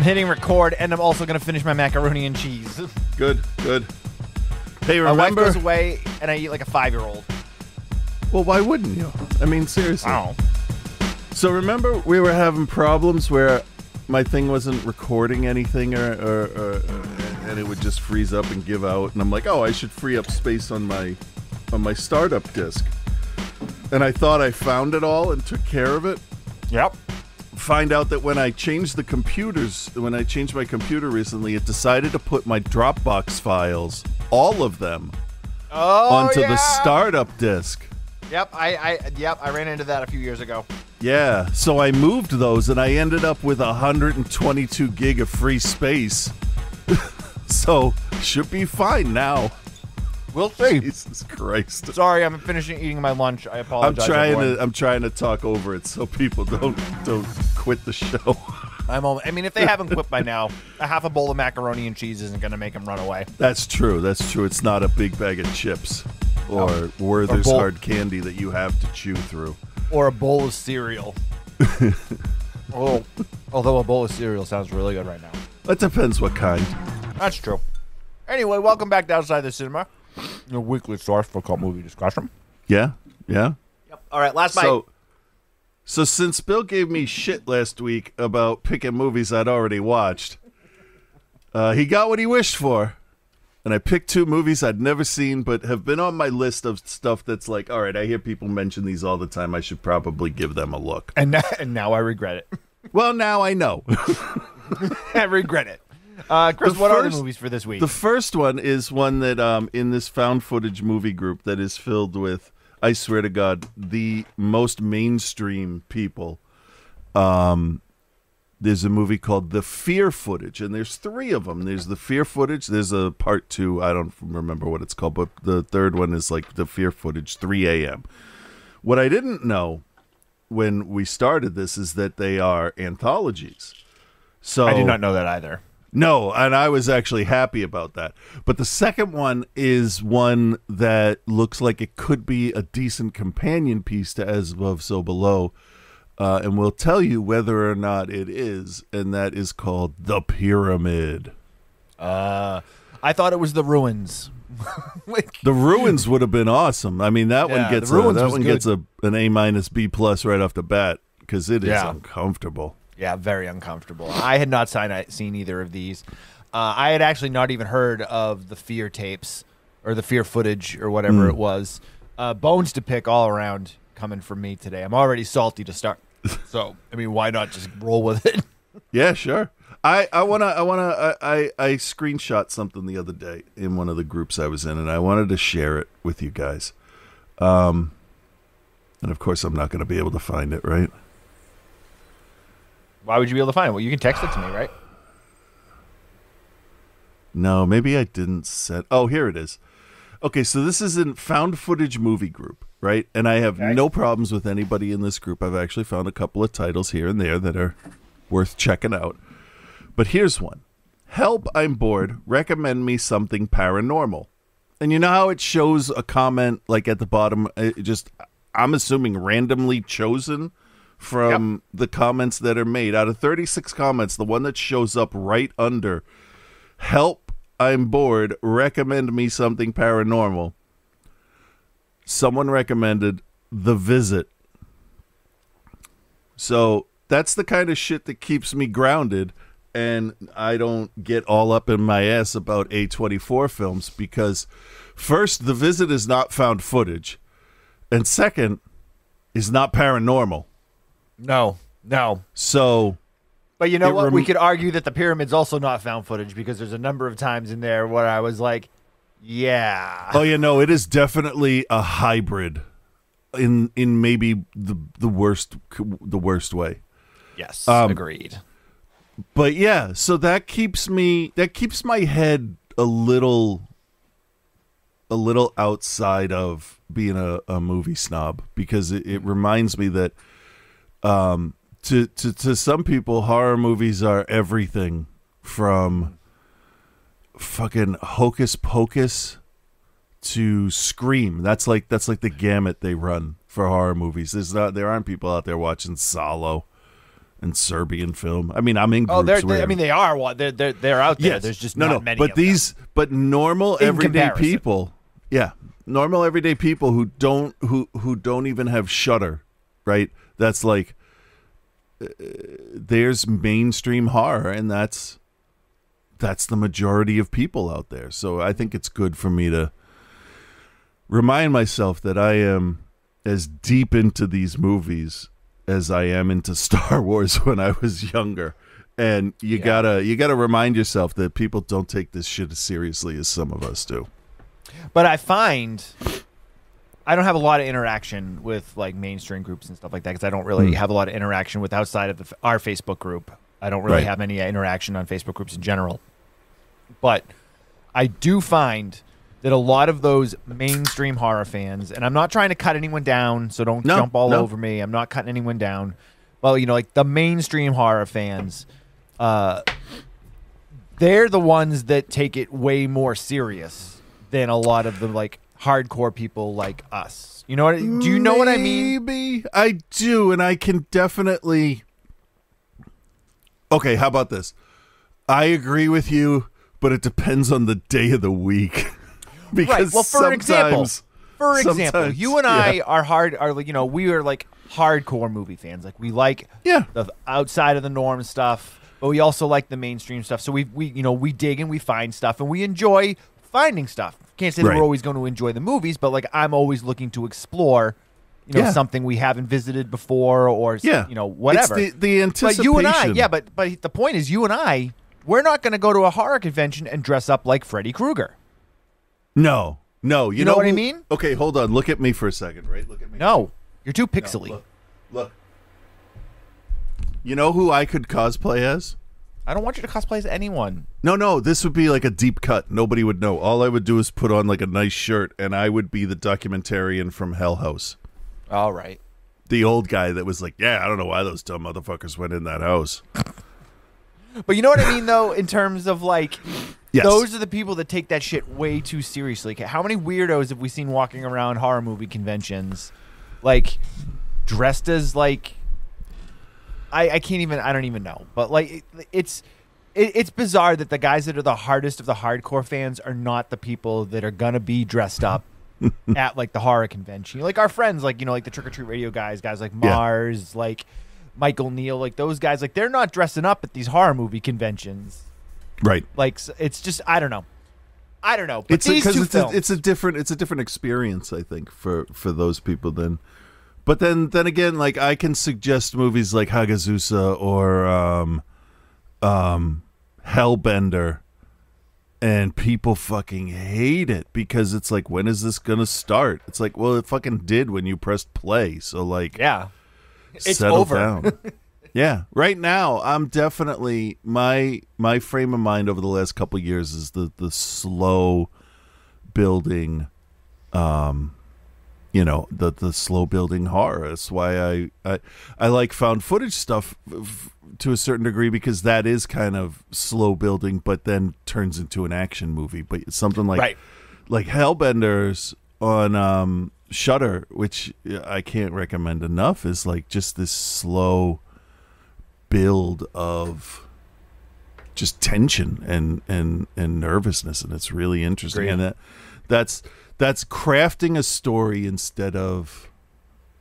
hitting record, and I'm also going to finish my macaroni and cheese. Good. Hey, My wife remember? goes away, and I eat like a 5-year-old. Well, why wouldn't you? I mean, seriously. Wow. So remember we were having problems where my thing wasn't recording anything or and it would just freeze up and give out, and I'm like, oh, I should free up space on my startup disk. And I thought I found it all and took care of it. Yep. Find out that when I changed my computer recently, it decided to put my Dropbox files, all of them, onto the startup disk. Yep, I ran into that a few years ago. Yeah, so I moved those, and I ended up with 122 gig of free space. So, should be fine now. We'll see. Jesus Christ. Sorry, I'm finishing eating my lunch. I apologize. I'm trying to talk over it so people don't quit the show. I mean, if they haven't quit by now, a half a bowl of macaroni and cheese isn't going to make them run away. That's true. It's not a big bag of chips or Werther's hard candy that you have to chew through. Or a bowl of cereal. Although a bowl of cereal sounds really good right now. That depends what kind. That's true. Anyway, welcome back to Outside the Cinema, your weekly source for cult movie discussion. Yeah. Yep. All right, last night. So since Bill gave me shit last week about picking movies I'd already watched, he got what he wished for. And I picked 2 movies I'd never seen, but have been on my list of stuff that's like, all right, I hear people mention these all the time. I should probably give them a look. And now I regret it. Well, now I know. I regret it. Chris, what are the movies for this week? The first one is one that in this found footage movie group that is filled with, I swear to God, the most mainstream people. There's a movie called The Fear Footage, and there's 3 of them. There's The Fear Footage. There's a part 2. I don't remember what it's called, but the third one is like The Fear Footage, 3 a.m. What I didn't know when we started this is that they are anthologies. So I did not know that either. No, and I was actually happy about that. But the second one is one that looks like it could be a decent companion piece to As Above, So Below. And we'll tell you whether or not it is, and that is called The Pyramid. I thought it was The Ruins. The Ruins would have been awesome. I mean, that one gets an A- B+ right off the bat because it is uncomfortable. Yeah, very uncomfortable. I had not seen either of these. I had actually not even heard of the Fear tapes or the Fear Footage or whatever it was. Bones to pick all around coming from me today. I'm already salty to start. So, I mean, why not just roll with it? Yeah, sure. I screenshot something the other day in one of the groups I was in, and I wanted to share it with you guys. And of course, I'm not going to be able to find it, right? Why would you be able to find it? Well, you can text it to me, right? No, maybe I didn't set... Oh, here it is. Okay, so this is in Found Footage Movie Group, right? And I have no problems with anybody in this group. I've actually found a couple of titles here and there that are worth checking out. But here's one. Help, I'm bored. Recommend me something paranormal. And you know how it shows a comment like at the bottom, I'm assuming randomly chosen from the comments that are made. Out of 36 comments, the one that shows up right under, help, I'm bored, recommend me something paranormal. Someone recommended The Visit. So that's the kind of shit that keeps me grounded, and I don't get all up in my ass about A24 films because, first, The Visit is not found footage, and second, is not paranormal. No. So... But you know what? We could argue that The Pyramid's also not found footage because there's a number of times in there where I was like, yeah. Oh, yeah, no, it is definitely a hybrid in maybe the worst way. Yes, agreed. But yeah, so that keeps my head a little outside of being a movie snob because it reminds me that to some people, horror movies are everything from fucking Hocus Pocus to Scream. That's like the gamut they run for horror movies. There aren't people out there watching Solo and Serbian film. I mean, I'm in groups. Oh, I mean, they are. They're out there. Yes. There's just not many. But of them. but normal In everyday comparison. people, normal everyday people who don't even have Shudder, right? That's like there's mainstream horror, and that's the majority of people out there. So I think it's good for me to remind myself that I am as deep into these movies as I am into Star Wars when I was younger. And you gotta remind yourself that people don't take this shit as seriously as some of us do. But I find I don't have a lot of interaction with like mainstream groups and stuff like that because I don't really have a lot of interaction with outside of our Facebook group. I don't really have any interaction on Facebook groups in general. But I do find that a lot of those mainstream horror fans, and I'm not trying to cut anyone down, so don't jump all over me. I'm not cutting anyone down. Well, like the mainstream horror fans, they're the ones that take it way more serious than a lot of the like hardcore people like us. You know what? Do you know what I mean? Maybe I do, and I can definitely. Okay, how about this? I agree with you, but it depends on the day of the week. Because for example, you and I are we are like hardcore movie fans. Like we like the outside of the norm stuff, but we also like the mainstream stuff. So we dig and we find stuff and we enjoy finding stuff. Can't say that we're always going to enjoy the movies, but like I'm always looking to explore, something we haven't visited before or whatever. It's the anticipation. But you and I, but the point is, you and I, we're not going to go to a horror convention and dress up like Freddy Krueger. No. You know what I mean? Okay, hold on. Look at me for a second, right? Look at me. No, you're too pixely. No, look. You know who I could cosplay as? I don't want you to cosplay as anyone. No. This would be like a deep cut. Nobody would know. All I would do is put on like a nice shirt, and I would be the documentarian from Hell House. All right. The old guy that was like, I don't know why those dumb motherfuckers went in that house. But you know what I mean, though, in terms of like, yes. Those are the people that take that shit way too seriously. How many weirdos have we seen walking around horror movie conventions, like dressed as like, I don't even know. But like, it's bizarre that the guys that are the hardest of the hardcore fans are not the people that are gonna be dressed up at like the horror convention. Like our friends, like like the Trick or Treat Radio guys like Mars, like Michael Neal, like those guys, like they're not dressing up at these horror movie conventions, right? Like it's just I don't know. But it's a different experience, I think, for those people. But then again, like I can suggest movies like Hagazusa or Hellbender, and people fucking hate it because it's like, when is this gonna start? It's like, well, it fucking did when you pressed play. So like, it's settle over. down. Yeah, right now I'm definitely my frame of mind over the last couple of years is the slow building, the slow building horror. That's why I like found footage stuff to a certain degree, because that is kind of slow building, but then turns into an action movie. But it's something like Hellbenders on Shudder, which I can't recommend enough, is like just this slow build of just tension and nervousness, and it's really interesting. Great. And that's crafting a story instead of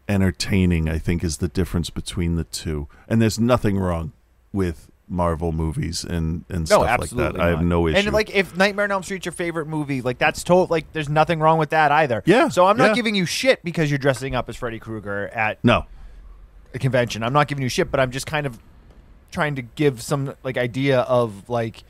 entertaining, I think, is the difference between the two. And there's nothing wrong with Marvel movies and stuff like that. I have no issue. And like, if Nightmare on Elm Street's your favorite movie, like that's like there's nothing wrong with that either. Yeah. So I'm not giving you shit because you're dressing up as Freddy Krueger at a convention. I'm not giving you shit, but I'm just kind of trying to give some like idea of like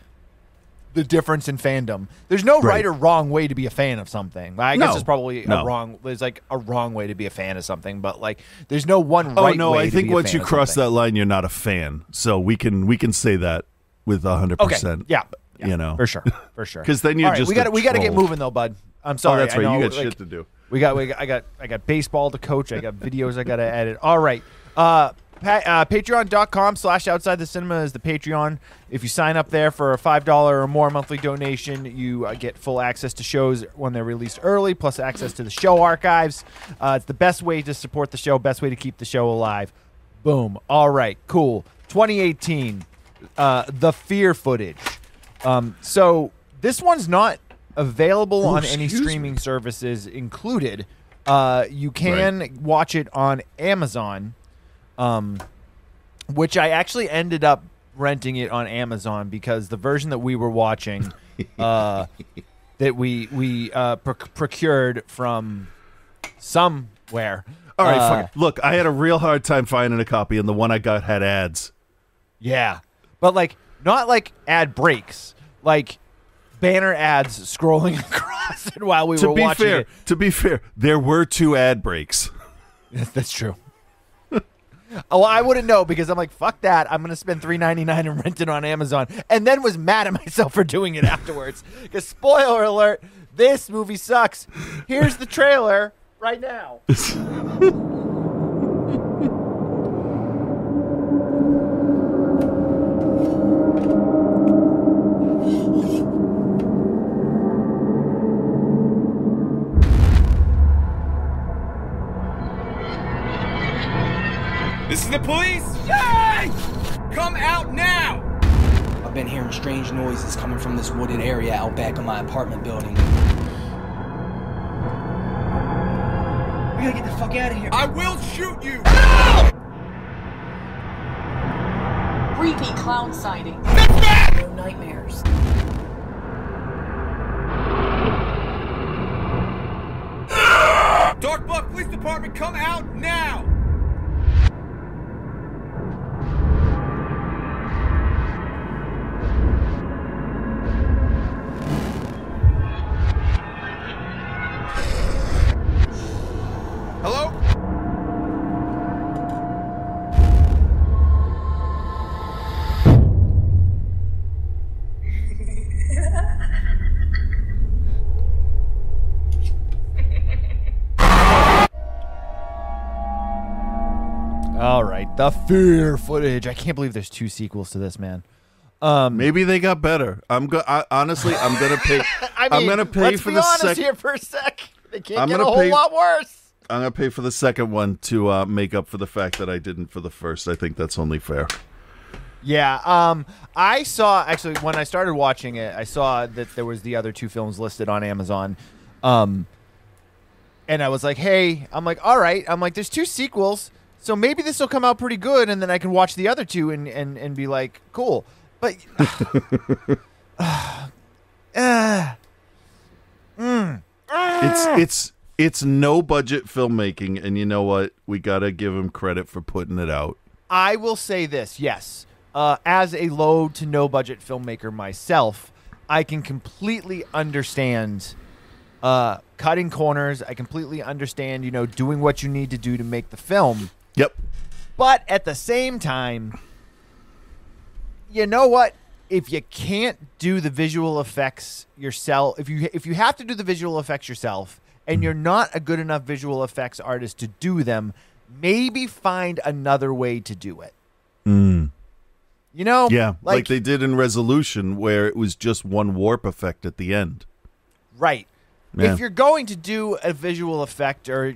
the difference in fandom. There's no right or wrong way to be a fan of something. I guess there's probably there's like a wrong way to be a fan of something, but like there's no one right way. Oh no, I think once you cross that line, you're not a fan. So we can say that with 100%. Okay. Yeah. For sure. Because then you're just we got to get moving though, bud. I'm sorry. Oh, that's right. I know, you got shit to do. I got baseball to coach. I got videos I got to edit. All right. Patreon.com/outsidethecinema is the Patreon. If you sign up there for a $5 or more monthly donation, you get full access to shows when they're released early, plus access to the show archives. It's the best way to support the show, best way to keep the show alive. Boom. All right, cool. 2018, the Fear footage. So this one's not available on any streaming services included. You can watch it on Amazon, which I actually ended up renting it on Amazon because the version that we were watching, that we procured from somewhere. All right, fuck it. Look, I had a real hard time finding a copy, and the one I got had ads. Yeah, but not like ad breaks, like banner ads scrolling across it while we were watching it. To be fair, there were 2 ad breaks. That's true. Oh, I wouldn't know because I'm like, fuck that. I'm going to spend $3.99 and rent it on Amazon. And then was mad at myself for doing it afterwards. Because, spoiler alert, this movie sucks. Here's the trailer right now. This is the police! Yay! Come out now! I've been hearing strange noises coming from this wooded area out back of my apartment building. We gotta get the fuck out of here. I will shoot you! No! Creepy clown sighting. No nightmares. Dark Bluff Police Department, come out now! Hello? All right, the Fear footage. I can't believe there's 2 sequels to this, man. Maybe they got better. Honestly, I'm gonna pay. I'm gonna pay for the second. Here for a sec. They can't get a whole lot worse. I'm gonna pay for the second one to make up for the fact that I didn't for the first. I think that's only fair. Yeah. I saw actually when I started watching it, I saw that there was the other 2 films listed on Amazon. And I was like, hey, I'm like, all right. I'm like, there's 2 sequels, so maybe this will come out pretty good, and then I can watch the other 2 and be like, cool. But it's no budget filmmaking, and you know what? We gotta give him credit for putting it out. I will say this, yes. As a low to no budget filmmaker myself, I can completely understand cutting corners. I completely understand, doing what you need to do to make the film. Yep. But at the same time, you know what? If you can't do the visual effects yourself, if you have to do the visual effects yourself, and you're not a good enough visual effects artist to do them, maybe find another way to do it. Yeah, like they did in Resolution, where it was just one warp effect at the end. Right. Yeah. If you're going to do a visual effect or,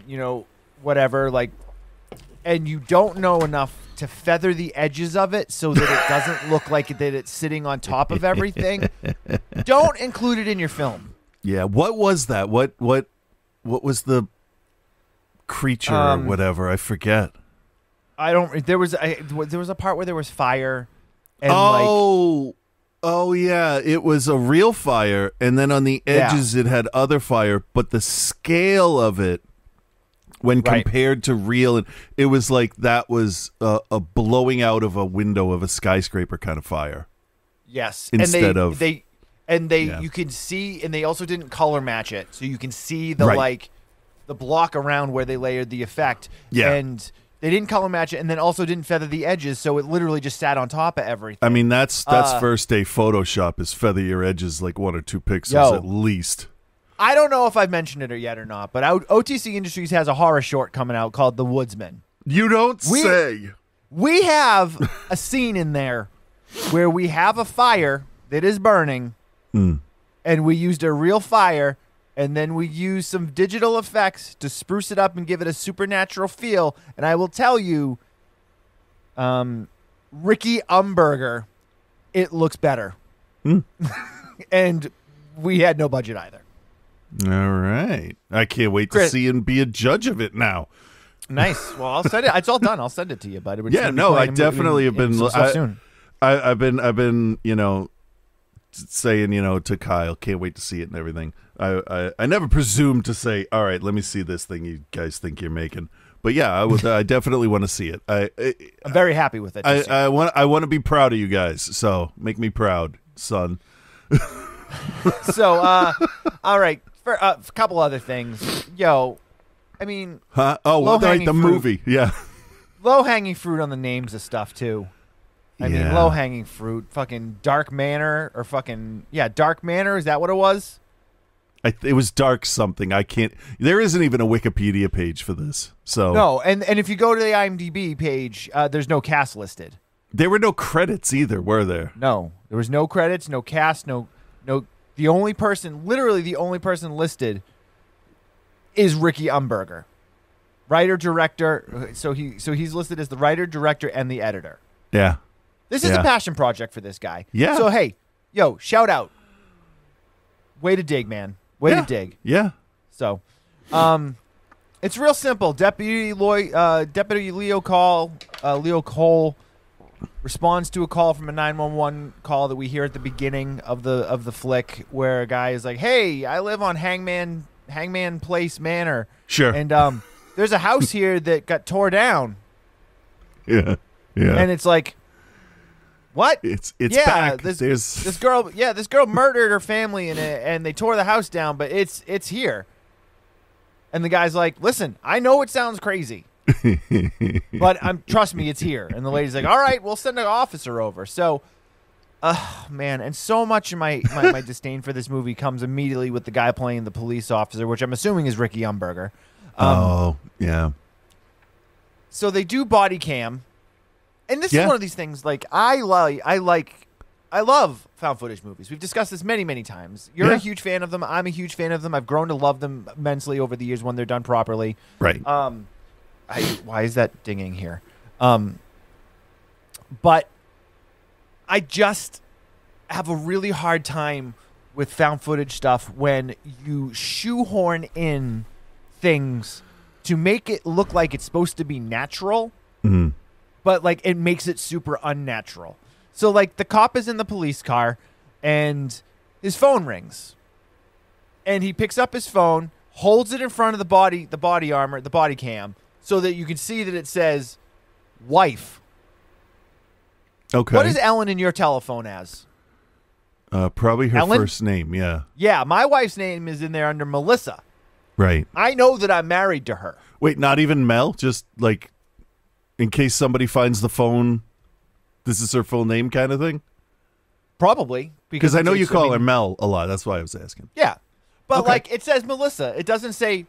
whatever, and you don't know enough to feather the edges of it so that it doesn't look like that it's sitting on top of everything, don't include it in your film. Yeah, what was that? What was the creature or whatever? I forget. There was a part where there was fire. And oh yeah, it was a real fire, and then on the edges it had other fire, but the scale of it, when compared to real, it was like that was a blowing out of a window of a skyscraper kind of fire. Yes, you can see, and they also didn't color match it, so you can see the the block around where they layered the effect. Yeah. And they didn't color match it, and then also didn't feather the edges, so it literally just sat on top of everything. I mean, that's first day Photoshop is feather your edges like 1 or 2 pixels at least. I don't know if I've mentioned it yet or not, but OTC Industries has a horror short coming out called The Woodsman. You don't say. We have a scene in there where we have a fire that is burning, and we used a real fire, and then we used some digital effects to spruce it up and give it a supernatural feel. And I will tell you, Ricky Umberger, it looks better. And we had no budget either. All right. I can't wait to see and be a judge of it now. Nice. Well, I'll send it. It's all done. I'll send it to you, buddy. Yeah, no, I definitely have been. Soon. I've been, saying, to Kyle, can't wait to see it and everything. I never presume to say, all right, let me see this thing you guys think you're making. But yeah, I definitely want to see it. I'm very happy with it. I want to be proud of you guys. So make me proud, son. So, all right, for a couple other things, I mean, huh? Oh, like the movie, yeah. Low-hanging fruit on the names of stuff too. I mean, low-hanging fruit, fucking Dark Manor, or fucking Dark Manor. Is that what it was? It was Dark something. I can't. There isn't even a Wikipedia page for this. So no, and if you go to the IMDb page, there's no cast listed. There were no credits either, were there? No, there was no credits, no cast, no. The only person listed is Ricky Umberger, writer, director. So he's listed as the writer, director, and the editor. Yeah. This is a passion project for this guy. Yeah. So hey, shout out. Way to dig, man. Way to dig. Yeah. So, it's real simple. Deputy Leo Cole responds to a call from a 911 call that we hear at the beginning of the flick, where a guy is like, "Hey, I live on Hangman Place Manor. Sure. And there's a house here that got tore down." Yeah. Yeah. And it's like, what? It's back. This girl murdered her family in it, and they tore the house down, but it's here. And the guy's like, "Listen, I know it sounds crazy, but trust me, it's here." And the lady's like, "All right, we'll send an officer over." So, man, and so much of my disdain for this movie comes immediately with the guy playing the police officer, which I'm assuming is Ricky Umberger. Oh, yeah. So they do body cam. And this is one of these things, like, I love found footage movies. We've discussed this many, many times. You're a huge fan of them. I'm a huge fan of them. I've grown to love them immensely over the years when they're done properly. Right. Why is that dinging here? But I just have a really hard time with found footage stuff when you shoehorn in things to make it look like it's supposed to be natural. Mm-hmm. But, like, it makes it super unnatural. So, like, the cop is in the police car, and his phone rings. And he picks up his phone, holds it in front of the body armor, the body cam, so that you can see that it says, wife. Okay. What is Ellen in your telephone as? Probably her Ellen? first name, yeah. Yeah, my wife's name is in there under Melissa. Right. I know that I'm married to her. Wait, not even Mel? Just, like, in case somebody finds the phone, this is her full name kind of thing? Probably. Because I know you call her Mel a lot. That's why I was asking. Yeah. But, like, it says Melissa. It doesn't say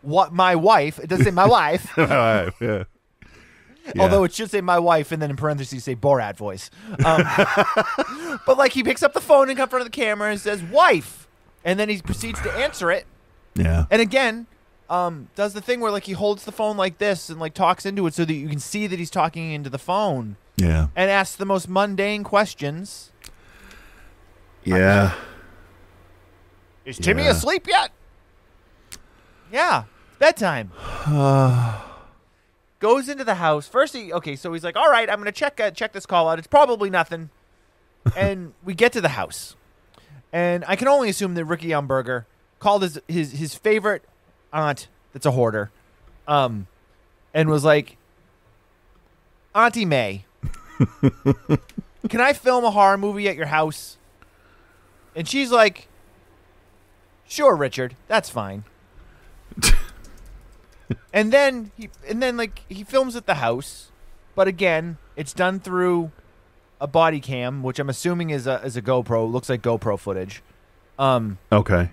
my wife. It doesn't say my wife. Yeah. Although it should say my wife, and then in parentheses say Borat voice. But, like, he picks up the phone and comes in front of the camera and says wife. And then he proceeds to answer it. Yeah. And again, does the thing where, like, he holds the phone like this and, like, talks into it so that you can see that he's talking into the phone. Yeah. And asks the most mundane questions. Yeah. Is Timmy asleep yet? Yeah. It's bedtime. Goes into the house. First, so he's like, all right, I'm going to check this call out. It's probably nothing. And we get to the house. And I can only assume that Ricky Umberger called his favorite aunt that's a hoarder, and was like, Auntie May, can I film a horror movie at your house? And she's like, sure, Richard, that's fine. and then he films at the house, but again, it's done through a body cam, which I'm assuming is a GoPro. Looks like GoPro footage. Okay.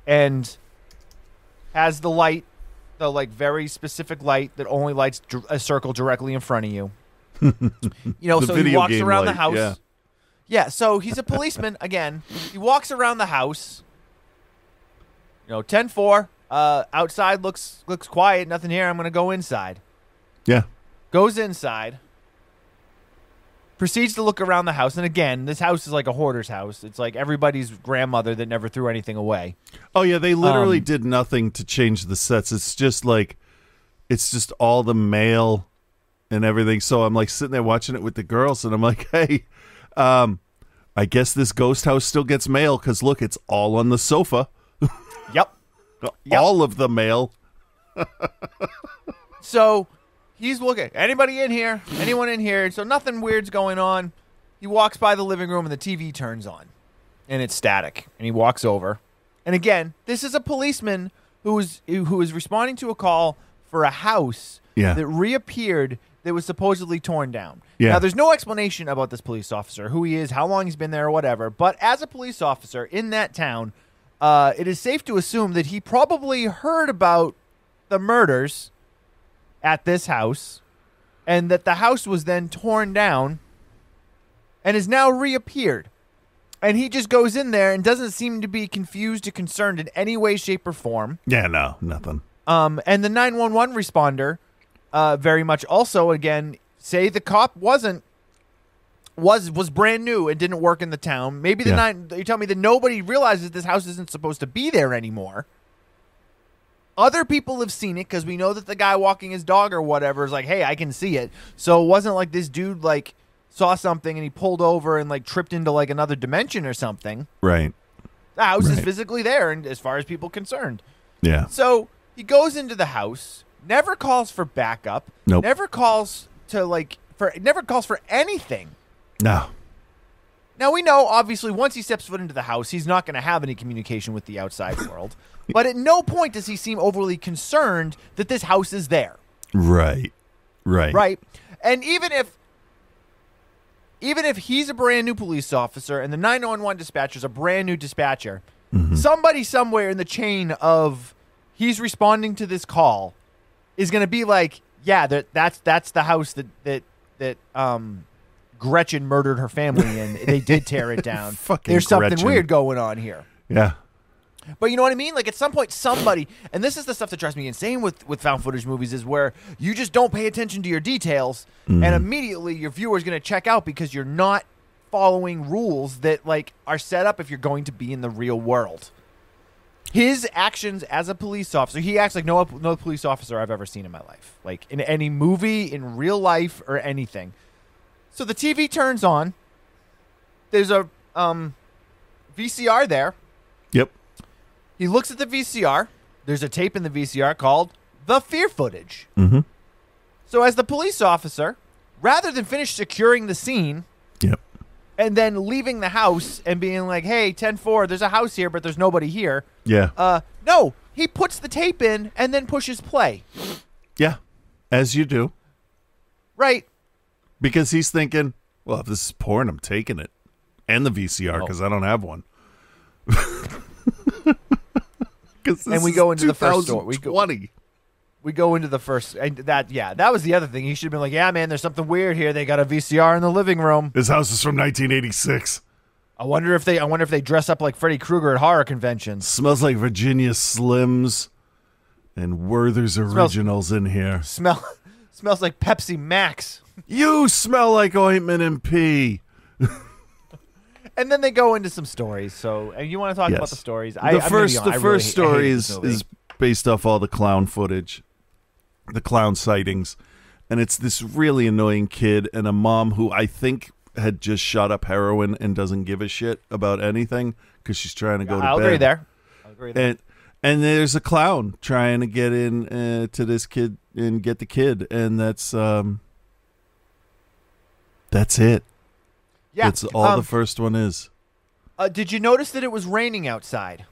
And has the light, the, like, very specific light that only lights a circle directly in front of you. So he walks around the house. Yeah, so he's a policeman again. He walks around the house. 10-4. Outside looks quiet. Nothing here. I'm going to go inside. Yeah. Goes inside. proceeds to look around the house. And again, this house is like a hoarder's house. It's like everybody's grandmother that never threw anything away. Oh, yeah, they literally did nothing to change the sets. It's just all the mail and everything. So I'm like sitting there watching it with the girls, and I'm like, hey, I guess this ghost house still gets mail because, look, it's all on the sofa. Yep. All of the mail. So he's looking. Anybody in here? Anyone in here? So nothing weird's going on. He walks by the living room and the TV turns on. And it's static. And he walks over. And again, this is a policeman who is responding to a call for a house that reappeared that was supposedly torn down. Yeah. Now, there's no explanation about this police officer, who he is, how long he's been there, or whatever. But as a police officer in that town, it is safe to assume that he probably heard about the murders at this house, and that the house was then torn down and has now reappeared. And he just goes in there and doesn't seem to be confused or concerned in any way, shape, or form. Yeah, no, nothing. And the 911 responder very much also, again, say the cop was brand new and didn't work in the town. Maybe you tell me that nobody realizes this house isn't supposed to be there anymore. Other people have seen it because we know that the guy walking his dog or whatever is like, hey, I can see it. So it wasn't like this dude like saw something and he pulled over and like tripped into like another dimension or something. Right. The house is physically there, and as far as people concerned. Yeah. So he goes into the house, never calls for backup. Nope. Never calls for anything. No. Now, we know, obviously, once he steps foot into the house, he's not going to have any communication with the outside world. But at no point does he seem overly concerned that this house is there. Right. Right? And even if he's a brand new police officer and the 911 dispatcher is a brand new dispatcher, somebody somewhere in the chain of he's responding to this call is going to be like, yeah, that's the house that Gretchen murdered her family in. They did tear it down. There's something Gretchen. weird going on here. Yeah. But you know what I mean? Like at some point somebody, and this is the stuff that drives me insane with found footage movies, is where you just don't pay attention to your details and immediately your viewer is going to check out because you're not following rules that like are set up if you're going to be in the real world. His actions as a police officer, he acts like no police officer I've ever seen in my life. Like in any movie, in real life, or anything. So the TV turns on. There's a VCR there. Yep. He looks at the VCR. There's a tape in the VCR called The Fear Footage. Mm-hmm. So as the police officer, rather than finish securing the scene and then leaving the house and being like, hey, 10-4, there's a house here, but there's nobody here. Yeah. No, he puts the tape in and then pushes play. Yeah. As you do. Right. Because he's thinking, well, if this is porn, I'm taking it. And the VCR, because I don't have one. And we go into the first door. We go into the first, and that was the other thing. He should have been like, yeah, man, there's something weird here. They got a VCR in the living room. This house is from 1986. I wonder if they dress up like Freddy Krueger at horror conventions. Smells like Virginia Slims and Werther's Originals in here. Smells like Pepsi Max. You smell like ointment and pee. And then they go into some stories. So, and you want to talk about the stories? The first story is based off all the clown footage, the clown sightings, and it's this really annoying kid and a mom who I think had just shot up heroin and doesn't give a shit about anything because she's trying to go to bed. I'll agree there. And there's a clown trying to get in to this kid and get the kid, and that's it. Yeah, that's all the first one is. Did you notice that it was raining outside?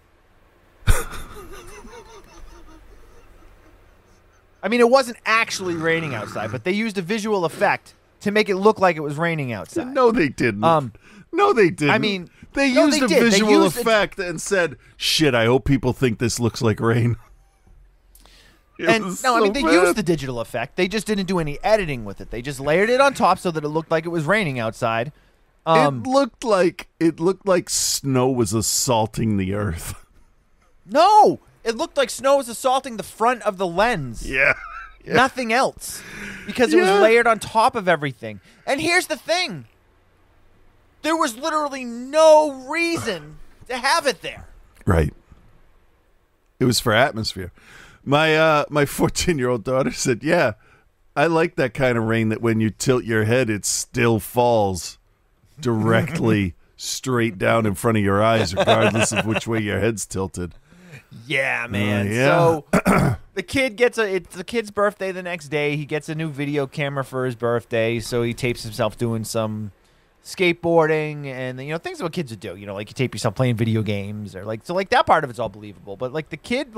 I mean, it wasn't actually raining outside, but they used a visual effect to make it look like it was raining outside. No, they didn't. No, they didn't. I mean, they used a visual effect and said, "Shit, I hope people think this looks like rain." They used the digital effect. They just didn't do any editing with it. They just layered it on top so that it looked like it was raining outside. It looked like snow was assaulting the earth. No, it looked like snow was assaulting the front of the lens. Yeah. Nothing else, because it was layered on top of everything. And here's the thing: There was literally no reason to have it there. Right. It was for atmosphere. My 14-year-old daughter said, "Yeah, I like that kind of rain that when you tilt your head, it still falls directly straight down in front of your eyes, regardless of which way your head's tilted." Yeah, man. Yeah. So the kid gets it's the kid's birthday the next day. He gets a new video camera for his birthday, so he tapes himself doing some skateboarding and things what kids would do. Like you tape yourself playing video games or so that part of it's all believable. But the kid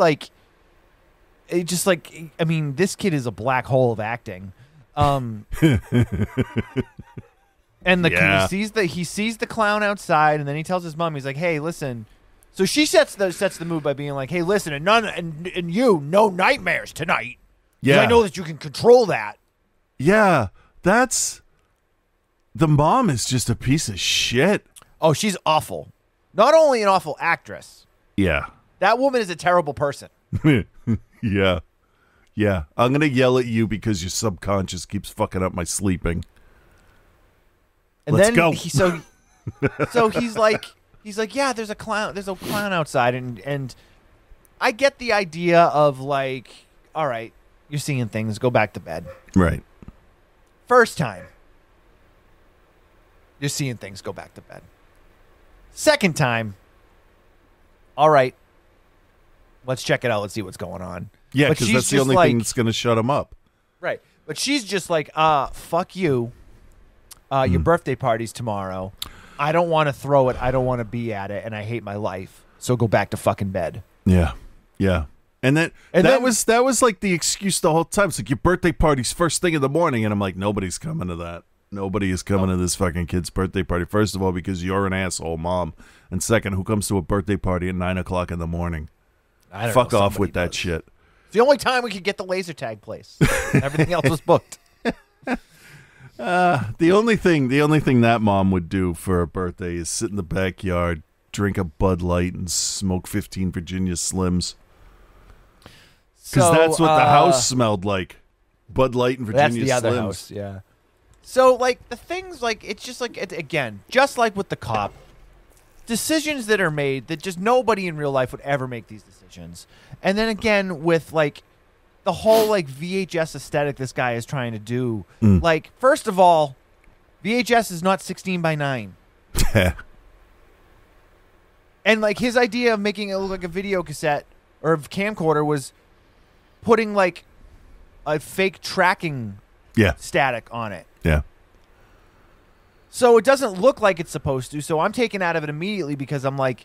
it just this kid is a black hole of acting. And he sees the clown outside, and then he tells his mom, he's like, "Hey, listen." So she sets the mood by being like, "Hey, listen, and you, no nightmares tonight. Yeah, I know that you can control that." Yeah, the mom is just a piece of shit. Oh, she's awful. Not only an awful actress. Yeah, that woman is a terrible person. Yeah. I'm gonna yell at you because your subconscious keeps fucking up my sleeping. And Let's go. So he's like, "Yeah, there's a clown outside," and I get the idea of all right, you're seeing things, go back to bed. Right. First time, you're seeing things, go back to bed. Second time, all right, let's check it out. Let's see what's going on. Yeah, because that's the only thing that's going to shut him up. Right. But she's just like, fuck you. Your birthday party's tomorrow. I don't want to throw it. I don't want to be at it. And I hate my life. So go back to fucking bed. Yeah. And that was like the excuse the whole time. It's like your birthday party's first thing in the morning. And I'm like, nobody's coming to that. Nobody is coming to this fucking kid's birthday party. First of all, because you're an asshole, mom. And second, who comes to a birthday party at 9 o'clock in the morning? Fuck off with that shit. It's the only time we could get the laser tag place. Everything else was booked. The only thing that mom would do for a birthday is sit in the backyard, drink a Bud Light, and smoke 15 Virginia Slims. Because that's what the house smelled like. Bud Light and Virginia Slims. That's the other house, yeah. So, the things, it's just again, just like with the cop, decisions that are made that just nobody in real life would ever make these decisions. And then again, with, the whole, VHS aesthetic this guy is trying to do. First of all, VHS is not 16 by 9. And, his idea of making it look like a video cassette or a camcorder was putting, a fake tracking static on it. Yeah. So it doesn't look like it's supposed to. So I'm taken out of it immediately because I'm like,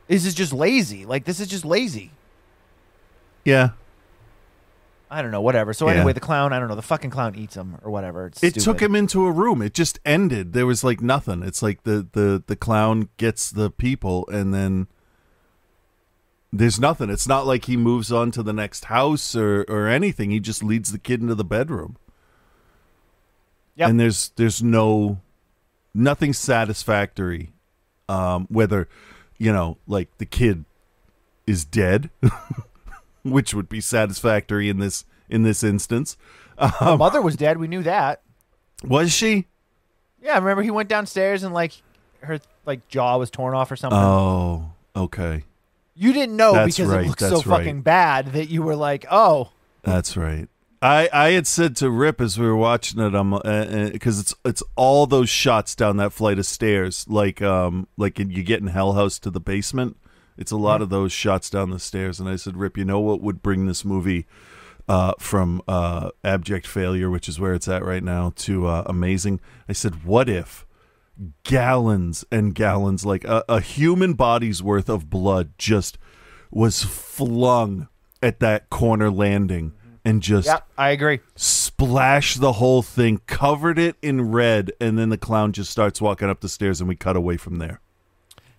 this is just lazy. This is just lazy. Yeah. I don't know, whatever. So anyway, the clown, I don't know, the fucking clown eats him or whatever. It took him into a room. It just ended. There was nothing. It's like the clown gets the people and then there's nothing. It's not like he moves on to the next house or anything. He just leads the kid into the bedroom. Yep. And there's nothing satisfactory, whether, the kid is dead, which would be satisfactory in this instance. Her mother was dead. We knew that. Was she? Yeah, remember he went downstairs and her jaw was torn off or something. Oh, okay. You didn't know That's because right. it looked That's so fucking bad that you were like, oh. That's right. I had said to Rip as we were watching it, because it's all those shots down that flight of stairs, like you get in Hell House to the basement. It's a lot of those shots down the stairs. And I said, Rip, you know what would bring this movie from abject failure, which is where it's at right now, to amazing? I said, what if gallons and gallons, a human body's worth of blood just was flung at that corner landing and just I agree. Splash the whole thing, covered it in red, and then the clown just starts walking up the stairs and we cut away from there.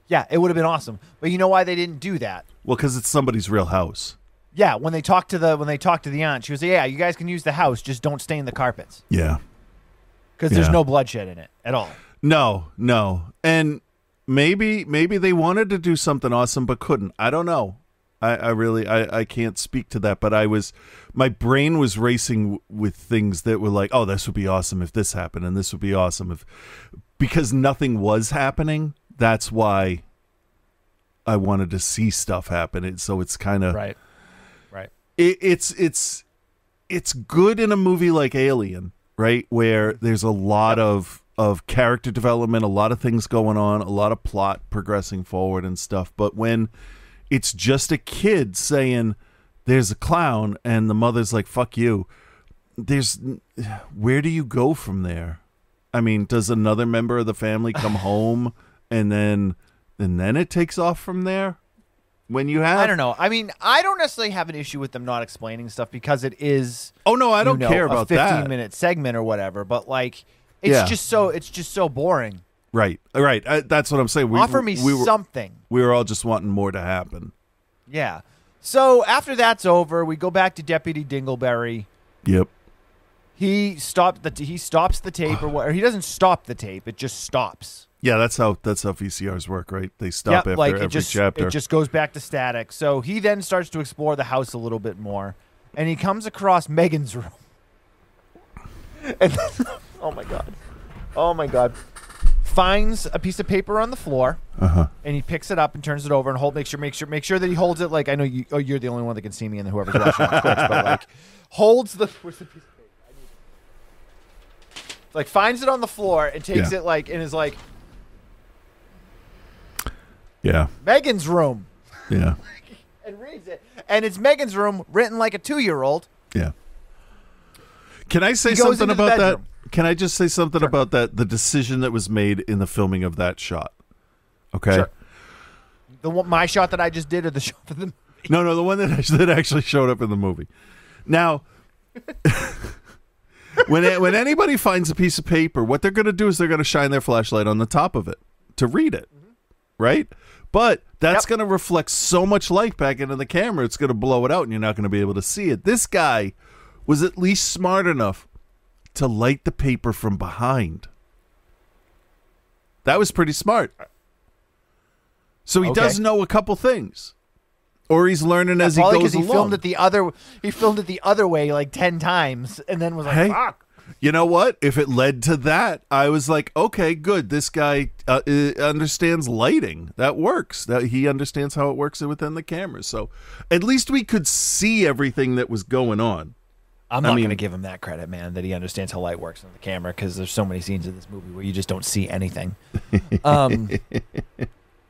Yeah, it would have been awesome. But you know why they didn't do that? Well, because it's somebody's real house. Yeah, when they talked to the aunt, she was like, "Yeah, you guys can use the house, just don't stain the carpets." Yeah. Because there's no bloodshed in it at all. No. And maybe they wanted to do something awesome but couldn't. I don't know. I really I can't speak to that, but my brain was racing with things that were like, oh, this would be awesome if this happened, and this would be awesome because nothing was happening. That's why I wanted to see stuff happen. So it's kind of right. It's good in a movie like Alien, right, where there's a lot of character development, a lot of things going on, a lot of plot progressing forward and stuff. But when it's just a kid saying there's a clown and the mother's like, fuck you, where do you go from there? I mean, does another member of the family come home and then it takes off from there? When you have, I don't know. I mean, I don't necessarily have an issue with them not explaining stuff because it is. Oh no, I don't care about that. 15-minute segment or whatever, but like, it's just so boring. Right. That's what I'm saying. Offer me something. We were all just wanting more to happen. Yeah. So after that's over, we go back to Deputy Dingleberry. Yep. He stops the tape, or he doesn't stop the tape. It just stops. Yeah, that's how VCRs work, right? They stop after every chapter. It just goes back to static. So he then starts to explore the house a little bit more, and he comes across Megan's room. And oh my god! Finds a piece of paper on the floor, and he picks it up and turns it over and make sure that he holds it like I know you. Oh, you're the only one that can see me, and whoever's watching on Twitch, but like holds the. Where's the piece of paper? Like finds it on the floor and takes it like and is like. Yeah. Megan's room. Yeah. And reads it. And it's Megan's room written like a 2-year-old. Yeah. Can I say something about that? Can I just say something about that? The decision that was made in the filming of that shot. Okay. Sure. My shot that I just did, or the shot for the movie? No, the one that actually showed up in the movie. Now, when anybody finds a piece of paper, what they're going to do is they're going to shine their flashlight on the top of it to read it, right? But that's going to reflect so much light back into the camera, it's going to blow it out, and you're not going to be able to see it. This guy was at least smart enough to light the paper from behind. That was pretty smart. So he does know a couple things. Or he's learning as he goes along. He filmed it the other way like 10 times and then was like, fuck. You know what? If it led to that, I was like, okay, good. This guy understands lighting. That works. That he understands how it works within the camera. So at least we could see everything that was going on. I'm not going to give him that credit, man, that he understands how light works on the camera, because there's so many scenes in this movie where you just don't see anything.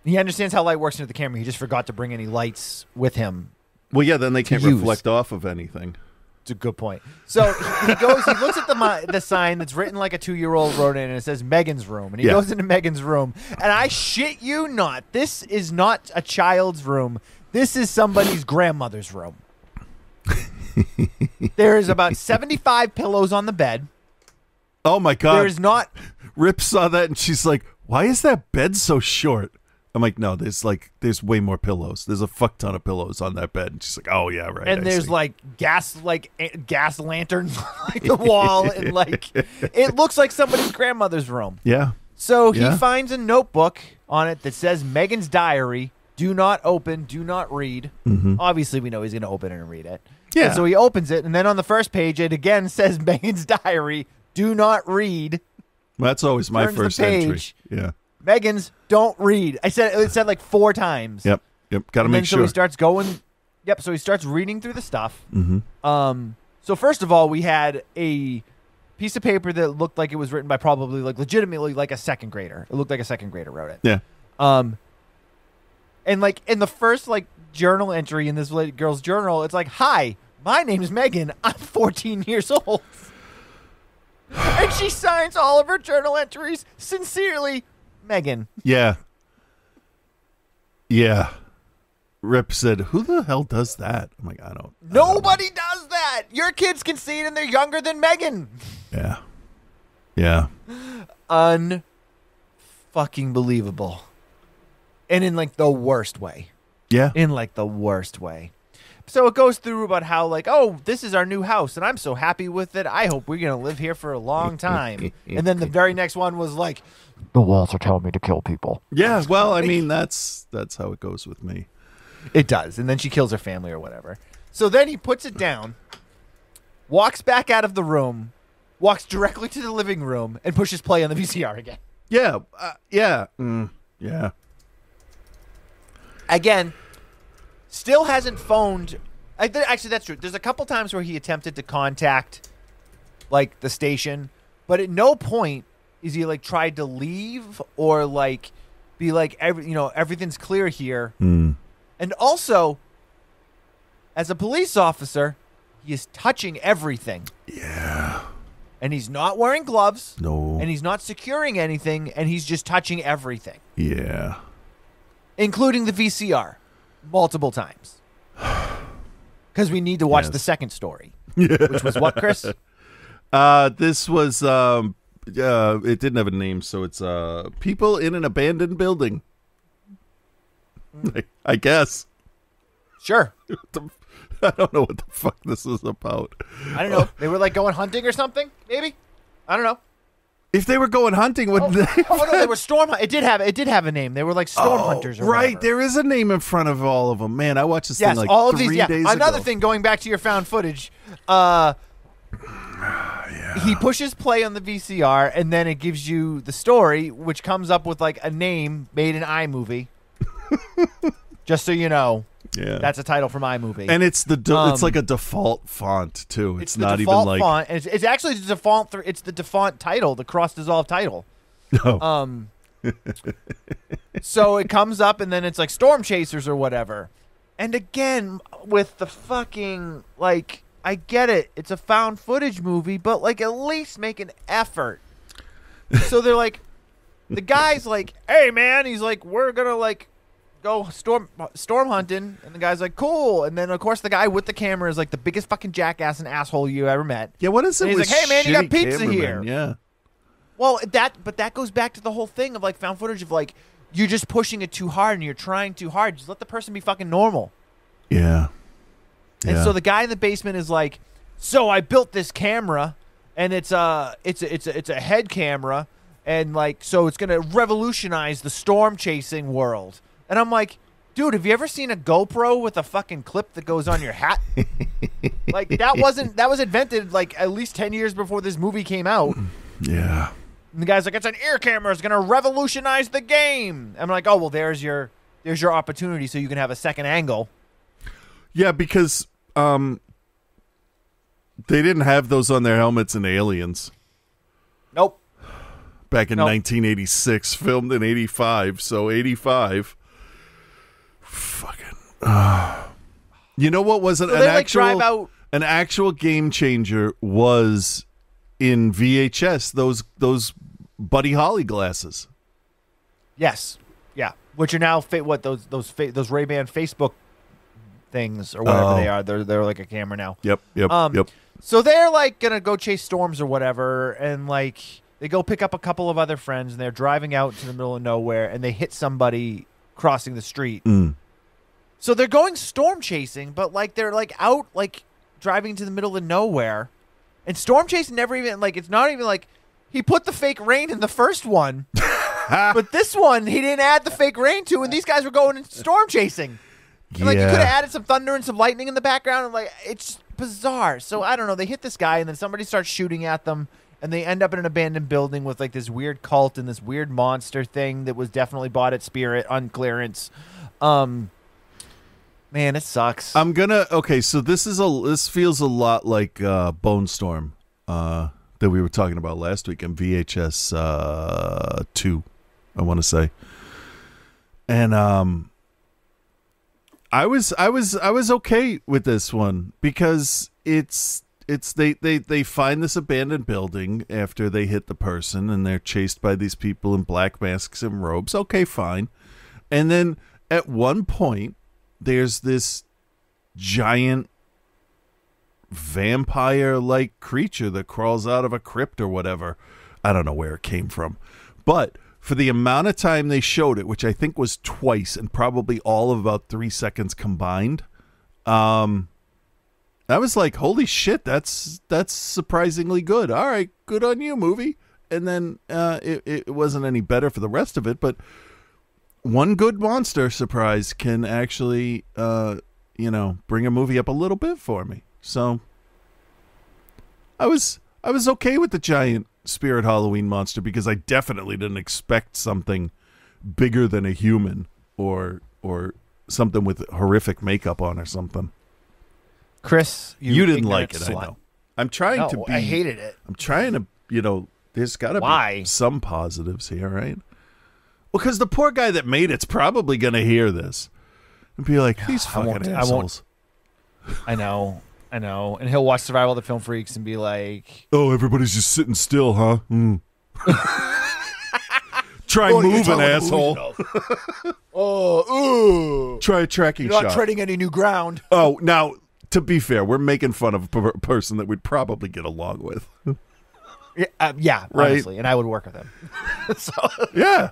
He understands how light works into the camera. He just forgot to bring any lights with him. Well, yeah, then they can't reflect off of anything. It's a good point. So he looks at the sign that's written like a 2-year-old wrote it, and it says Megan's room. And he goes into Megan's room. And I shit you not, this is not a child's room. This is somebody's grandmother's room. There is about 75 pillows on the bed. Oh, my God. There is not... Rip saw that, and she's like, why is that bed so short? I'm like, no, there's way more pillows. There's a fuck ton of pillows on that bed. And she's like, oh yeah, right. And there's like gas lanterns on like the wall, and like it looks like somebody's grandmother's room. Yeah. So he finds a notebook on it that says Megan's diary. Do not open. Do not read. Mm-hmm. Obviously, we know he's going to open it and read it. Yeah. And so he opens it, and then on the first page, it again says Megan's diary. Do not read. Well, that's always my first entry. Yeah. Megan's don't read. It said like 4 times. Yep. Got to make sure. So he starts going. Yep. So he starts reading through the stuff. Mm-hmm. So first of all, we had a piece of paper that looked like it was written by probably like legitimately like a second grader. It looked like a second grader wrote it. Yeah. And like in the first like journal entry in this girl's journal, it's like, "Hi, my name is Megan. I'm 14 years old." And she signs all of her journal entries sincerely. Megan. Yeah. Rip said, who the hell does that? I'm like, I don't. Nobody does that. Your kids can see it and they're younger than Megan. Yeah. Unfucking believable. And in like the worst way. Yeah. In like the worst way. So it goes through about how like, oh, this is our new house and I'm so happy with it. I hope we're going to live here for a long time. And then the very next one was like, the walls are telling me to kill people. Yeah, well, I mean, that's how it goes with me. It does. And then she kills her family or whatever. So then he puts it down, walks back out of the room, walks directly to the living room, and pushes play on the VCR again. Yeah. Yeah. Again, still hasn't phoned. Actually, that's true. There's a couple times where he attempted to contact, like, the station, but at no point is he, like, tried to leave or, like, be like, everything's clear here. Mm. And also, as a police officer, he is touching everything. Yeah. And he's not wearing gloves. No. And he's not securing anything, and he's just touching everything. Yeah. Including the VCR. Multiple times. Because we need to watch the second story. Which was what, Chris? This was, it didn't have a name, so it's people in an abandoned building. I guess. Sure. I don't know what the fuck this is about. I don't know. They were like going hunting or something, maybe? I don't know. If they were going hunting, wouldn't they? Oh no, they were storm. It did have a name. They were like storm hunters, or right? whatever. There is a name in front of all of them. Man, I watched this thing like all of 3 these. days ago. Another thing, going back to your found footage, he pushes play on the VCR, and then it gives you the story, which comes up with like a name made in iMovie. Just so you know, that's a title from iMovie, and it's it's like a default font too. It's not default even like font, and it's actually the default. It's the default title, the cross dissolve title. No. So it comes up, and then it's like Storm Chasers or whatever. And again, with the fucking, like, I get it. It's a found footage movie, but, like, at least make an effort. So they're like, the guy's like, hey, man. He's like, we're going to, like, go storm hunting. And the guy's like, cool. And then, of course, the guy with the camera is, like, the biggest fucking jackass and asshole you ever met. Yeah, what is it? And he's with like, hey, man, you got shitty pizza cameramen? here. Yeah. Well, that goes back to the whole thing of, like, found footage of, like, you're just pushing it too hard and you're trying too hard. Just let the person be fucking normal. Yeah. And so the guy in the basement is like, so I built this camera, and it's a head camera, and like, so it's gonna revolutionize the storm chasing world. And I'm like, dude, have you ever seen a GoPro with a fucking clip that goes on your hat? Like that was invented like at least 10 years before this movie came out. Yeah. And the guy's like, it's an ear camera. It's going to revolutionize the game. I'm like, oh, well, there's your opportunity so you can have a second angle. Yeah, because they didn't have those on their helmets in Aliens. Nope. Back in 1986, filmed in 85. So 85. Fucking. You know what was an actual game changer was in VHS, those Buddy Holly glasses. Yes, yeah, which are now those Ray-Ban Facebook things or whatever they are. They're like a camera now. Yep. So they're like gonna go chase storms or whatever, and like they go pick up a couple of other friends, and they're driving out to the middle of nowhere, and they hit somebody crossing the street. So they're going storm chasing, but like they're like out like driving to the middle of nowhere. And storm chasing never even, like, it's not even like he put the fake rain in the first one. But this one, he didn't add the fake rain to, and these guys were going storm chasing. And, like, you could have added some thunder and some lightning in the background. And, like, it's bizarre. So, I don't know. They hit this guy, and then somebody starts shooting at them, and they end up in an abandoned building with, like, this weird cult and this weird monster thing that was definitely bought at Spirit on clearance. Man, it sucks. So this feels a lot like Bone Storm that we were talking about last week in VHS 2, I want to say. And I was okay with this one because they find this abandoned building after they hit the person, and they're chased by these people in black masks and robes. Okay, fine. And then at one point there's this giant vampire-like creature that crawls out of a crypt or whatever. I don't know where it came from. But for the amount of time they showed it, which I think was twice and probably all of about 3 seconds combined, I was like, holy shit, that's surprisingly good. All right, good on you, movie. And then it wasn't any better for the rest of it, but one good monster surprise can actually, bring a movie up a little bit for me. So I was okay with the giant spirit Halloween monster because I definitely didn't expect something bigger than a human or something with horrific makeup on or something. Chris, you didn't like it, slut. I know. I'm trying to be. I hated it. I'm trying to, there's got to be some positives here, right? Well, because the poor guy that made it's probably going to hear this and be like, these fucking assholes. I know. And he'll watch Survival of the Film Freaks and be like, oh, everybody's just sitting still, huh? Mm. Try moving, asshole. Try a tracking shot. You're not treading any new ground. Oh, now, to be fair, we're making fun of a person that we'd probably get along with. Yeah, right? Honestly, and I would work with him. Yeah.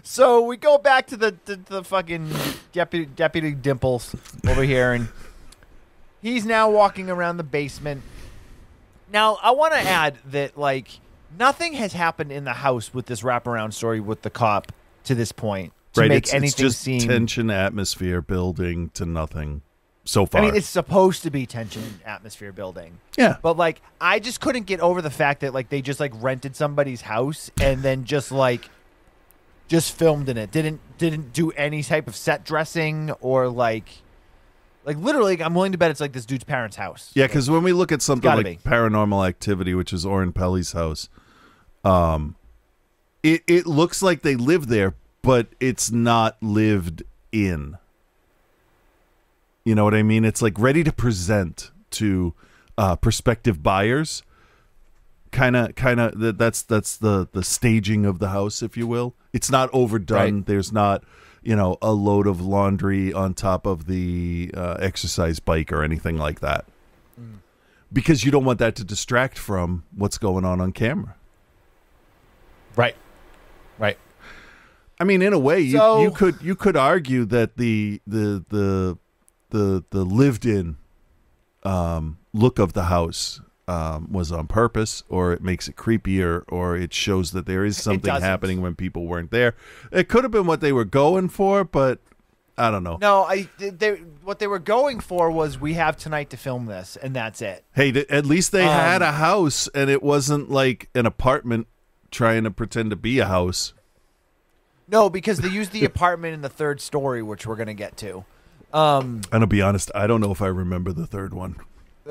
So we go back to the fucking Deputy Dimples over here, and he's now walking around the basement. Now, I want to add that, nothing has happened in the house with this wraparound story with the cop to this point to make anything it's just seem tension atmosphere building to nothing so far. I mean, it's supposed to be tension atmosphere building. Yeah. But, I just couldn't get over the fact that, they just, rented somebody's house and then just filmed in it. Didn't do any type of set dressing or, literally, I'm willing to bet it's this dude's parents' house. Yeah, because when we look at something like be. Paranormal Activity, which is Oren Pelly's house, it looks like they live there, but it's not lived in. You know what I mean? It's ready to present to prospective buyers. Kind of. That's the staging of the house, if you will. It's not overdone. Right. There's not a load of laundry on top of the exercise bike or anything like that. Mm. Because you don't want that to distract from what's going on camera. Right. I mean, in a way, you could argue that the lived-in look of the house was on purpose, or it makes it creepier, or it shows that there is something happening when people weren't there. It could have been what they were going for, but I don't know. No, what they were going for was, we have tonight to film this, and that's it. Hey, at least they had a house, and it wasn't like an apartment trying to pretend to be a house. No, because they used the apartment in the third story, which we're going to get to. And I'll be honest, I don't know if I remember the third one.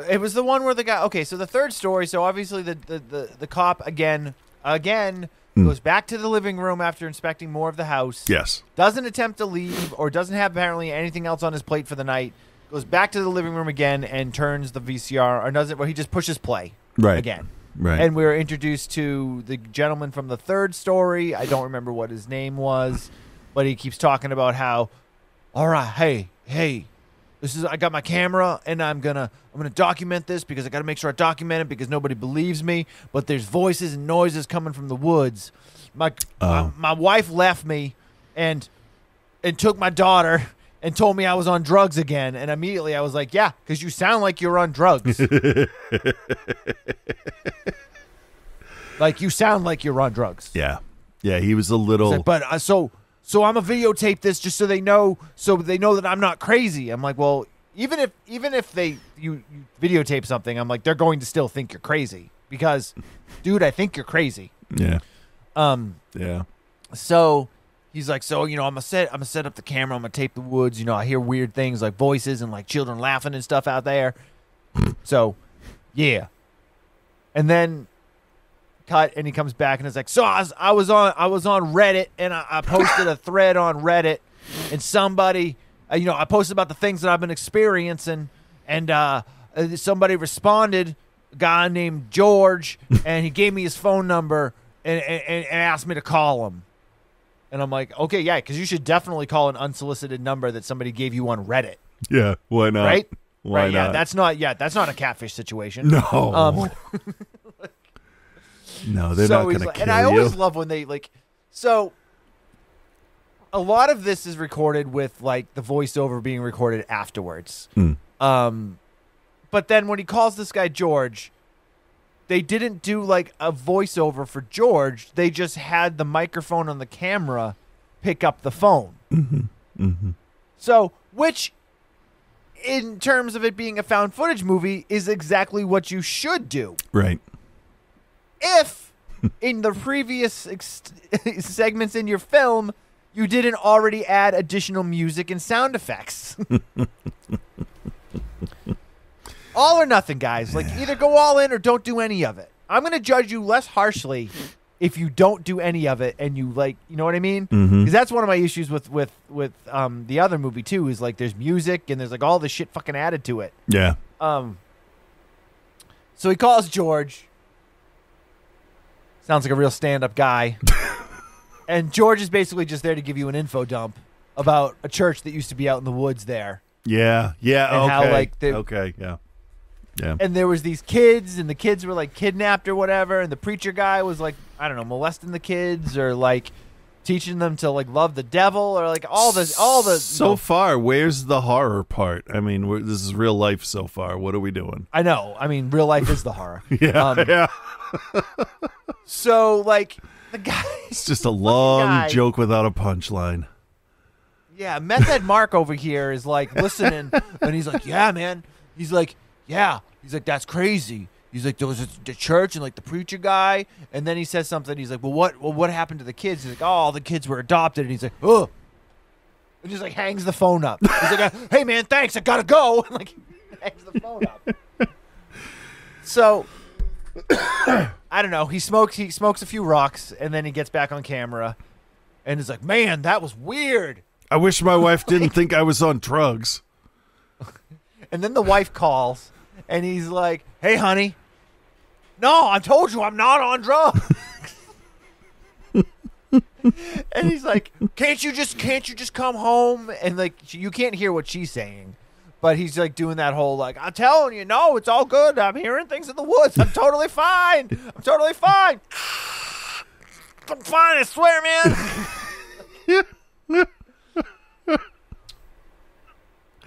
It was the one where the guy... Okay, so the third story, so obviously the cop, again, goes back to the living room after inspecting more of the house. Yes. Doesn't attempt to leave, or doesn't have apparently anything else on his plate for the night. Goes back to the living room again and turns the VCR, or doesn't... Well, he just pushes play again. Right. And we're introduced to the gentleman from the third story. I don't remember what his name was, but he keeps talking about how, all right, hey, I got my camera and I'm gonna document this because I gotta make sure I document it because nobody believes me. But there's voices and noises coming from the woods. My wife left me and took my daughter and told me I was on drugs again. And immediately I was like, yeah, because you sound like you're on drugs. You sound like you're on drugs. Yeah. Yeah, he was a little... But so I'm gonna videotape this just so they know that I'm not crazy. I'm like, well, even if you videotape something, I'm like, they're going to still think you're crazy because, dude, I think you're crazy. Yeah. Yeah. So he's like, I'm gonna set up the camera. I'm gonna tape the woods. I hear weird things like voices and children laughing and stuff out there. So, yeah. And then cut, and he comes back and it's like, so I was on Reddit, and I posted a thread on Reddit, and somebody, I posted about the things that I've been experiencing, and somebody responded, a guy named George, and he gave me his phone number and asked me to call him. And I'm like, okay, yeah, because you should definitely call an unsolicited number that somebody gave you on Reddit. Yeah, why not? Right? Why not? Yeah, that's not a catfish situation. No. No, they're not going to kill you. And I always love when they so a lot of this is recorded with the voiceover being recorded afterwards. But then when he calls this guy George, they didn't do a voiceover for George. They just had the microphone on the camera pick up the phone. So, which, in terms of it being a found footage movie, is exactly what you should do. Right. If, in the previous segments in your film, you didn't already add additional music and sound effects. All or nothing, guys. Like, either go all in or don't do any of it. I'm going to judge you less harshly if you don't do any of it and you, like, you know what I mean? Because that's one of my issues with the other movie, too, is, like, there's music and there's, like, all this shit fucking added to it. Yeah. So he calls George. Sounds like a real stand-up guy. And George is basically just there to give you an info dump about a church that used to be out in the woods there. Yeah. Yeah. And okay. how, like, okay. Yeah. Yeah. And there was these kids, and the kids were, like, kidnapped or whatever, and the preacher guy was, like, I don't know, molesting the kids or, like, teaching them to, like, love the devil or, like, all the So far, where's the horror part? I mean, this is real life so far. What are we doing? I know. I mean, real life is the horror. Yeah. So, like, the guy... It's just a long joke without a punchline. Yeah, Meth Head Mark over here is, like, listening, and he's like, yeah, man. He's like, yeah. He's like, that's crazy. He's like, there was the church and, like, the preacher guy. And then he says something. He's like, well, what happened to the kids? He's like, oh, the kids were adopted. And he's like, oh. And just, like, hangs the phone up. He's like, hey, man, thanks. I got to go. And, like, hangs the phone up. So, I don't know. He smokes a few rocks, and then he gets back on camera. And he's like, man, that was weird. I wish my wife didn't think I was on drugs. And then the wife calls, and he's like, hey, honey. No, I told you I'm not on drugs. And he's like, can't you just come home? And, like, you can't hear what she's saying. But he's, like, doing that whole, like, I'm telling you, no, it's all good. I'm hearing things in the woods. I'm totally fine. I'm totally fine. I'm fine, I swear, man.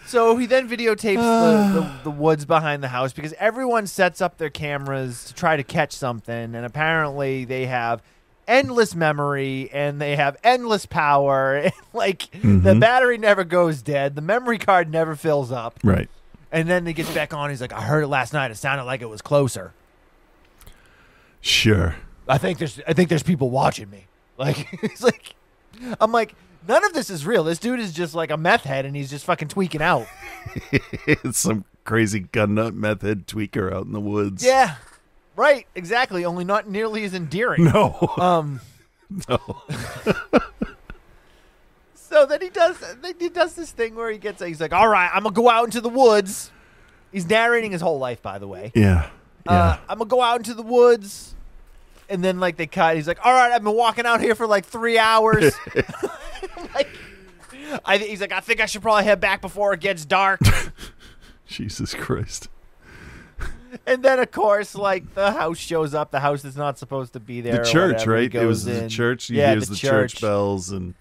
So he then videotapes the woods behind the house because everyone sets up their cameras to try to catch something, and apparently they have endless memory and they have endless power. And, like, the battery never goes dead, the memory card never fills up. Right. And then he gets back on. He's like, I heard it last night. It sounded like it was closer. Sure. I think there's people watching me. Like, he's like, I'm like, none of this is real. This dude is just like a meth head, and he's just fucking tweaking out. It's some crazy gun nut meth head tweaker out in the woods. Yeah, right. Exactly. Only not nearly as endearing. No. No. So then he does this thing where he's like, all right, I'm gonna go out into the woods. He's narrating his whole life, by the way. Yeah. I'm gonna go out into the woods. And then, like, they cut. He's like, all right, I've been walking out here for, like, 3 hours. Like, he's like, I think I should probably head back before it gets dark. Jesus Christ. And then, of course, like, the house shows up. The house that's not supposed to be there. The church, whatever. right? It was the church. He hears the church bells. And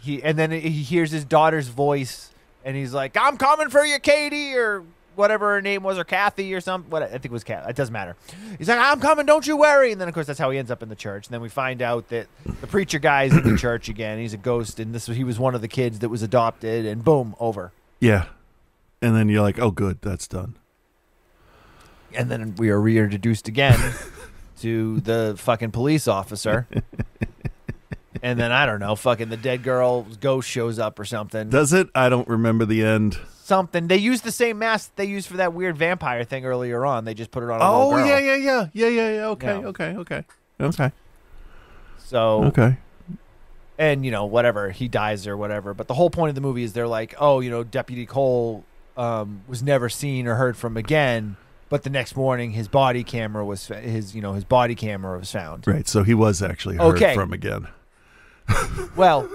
then he hears his daughter's voice. And he's like, I'm coming for you, Katie, or whatever her name was, or Kathy or something. What I think it was Kathy. It doesn't matter. He's like, I'm coming, don't you worry. And then, of course, that's how he ends up in the church. And then we find out that the preacher guy's in the church again. He's a ghost, and he was one of the kids that was adopted, and boom, over. Yeah. And then you're like, oh, good, that's done. And then we are reintroduced again to the fucking police officer. And then, I don't know, fucking the dead girl's ghost shows up or something. Does it? I don't remember the end. Something. They used the same mask they used for that weird vampire thing earlier on. They just put it on a little girl. Yeah. Okay. So. Okay. And, you know, whatever. He dies or whatever. But the whole point of the movie is they're like, oh, you know, Deputy Cole was never seen or heard from again. But the next morning, his body camera was found. Right. So he was actually heard from again. Well,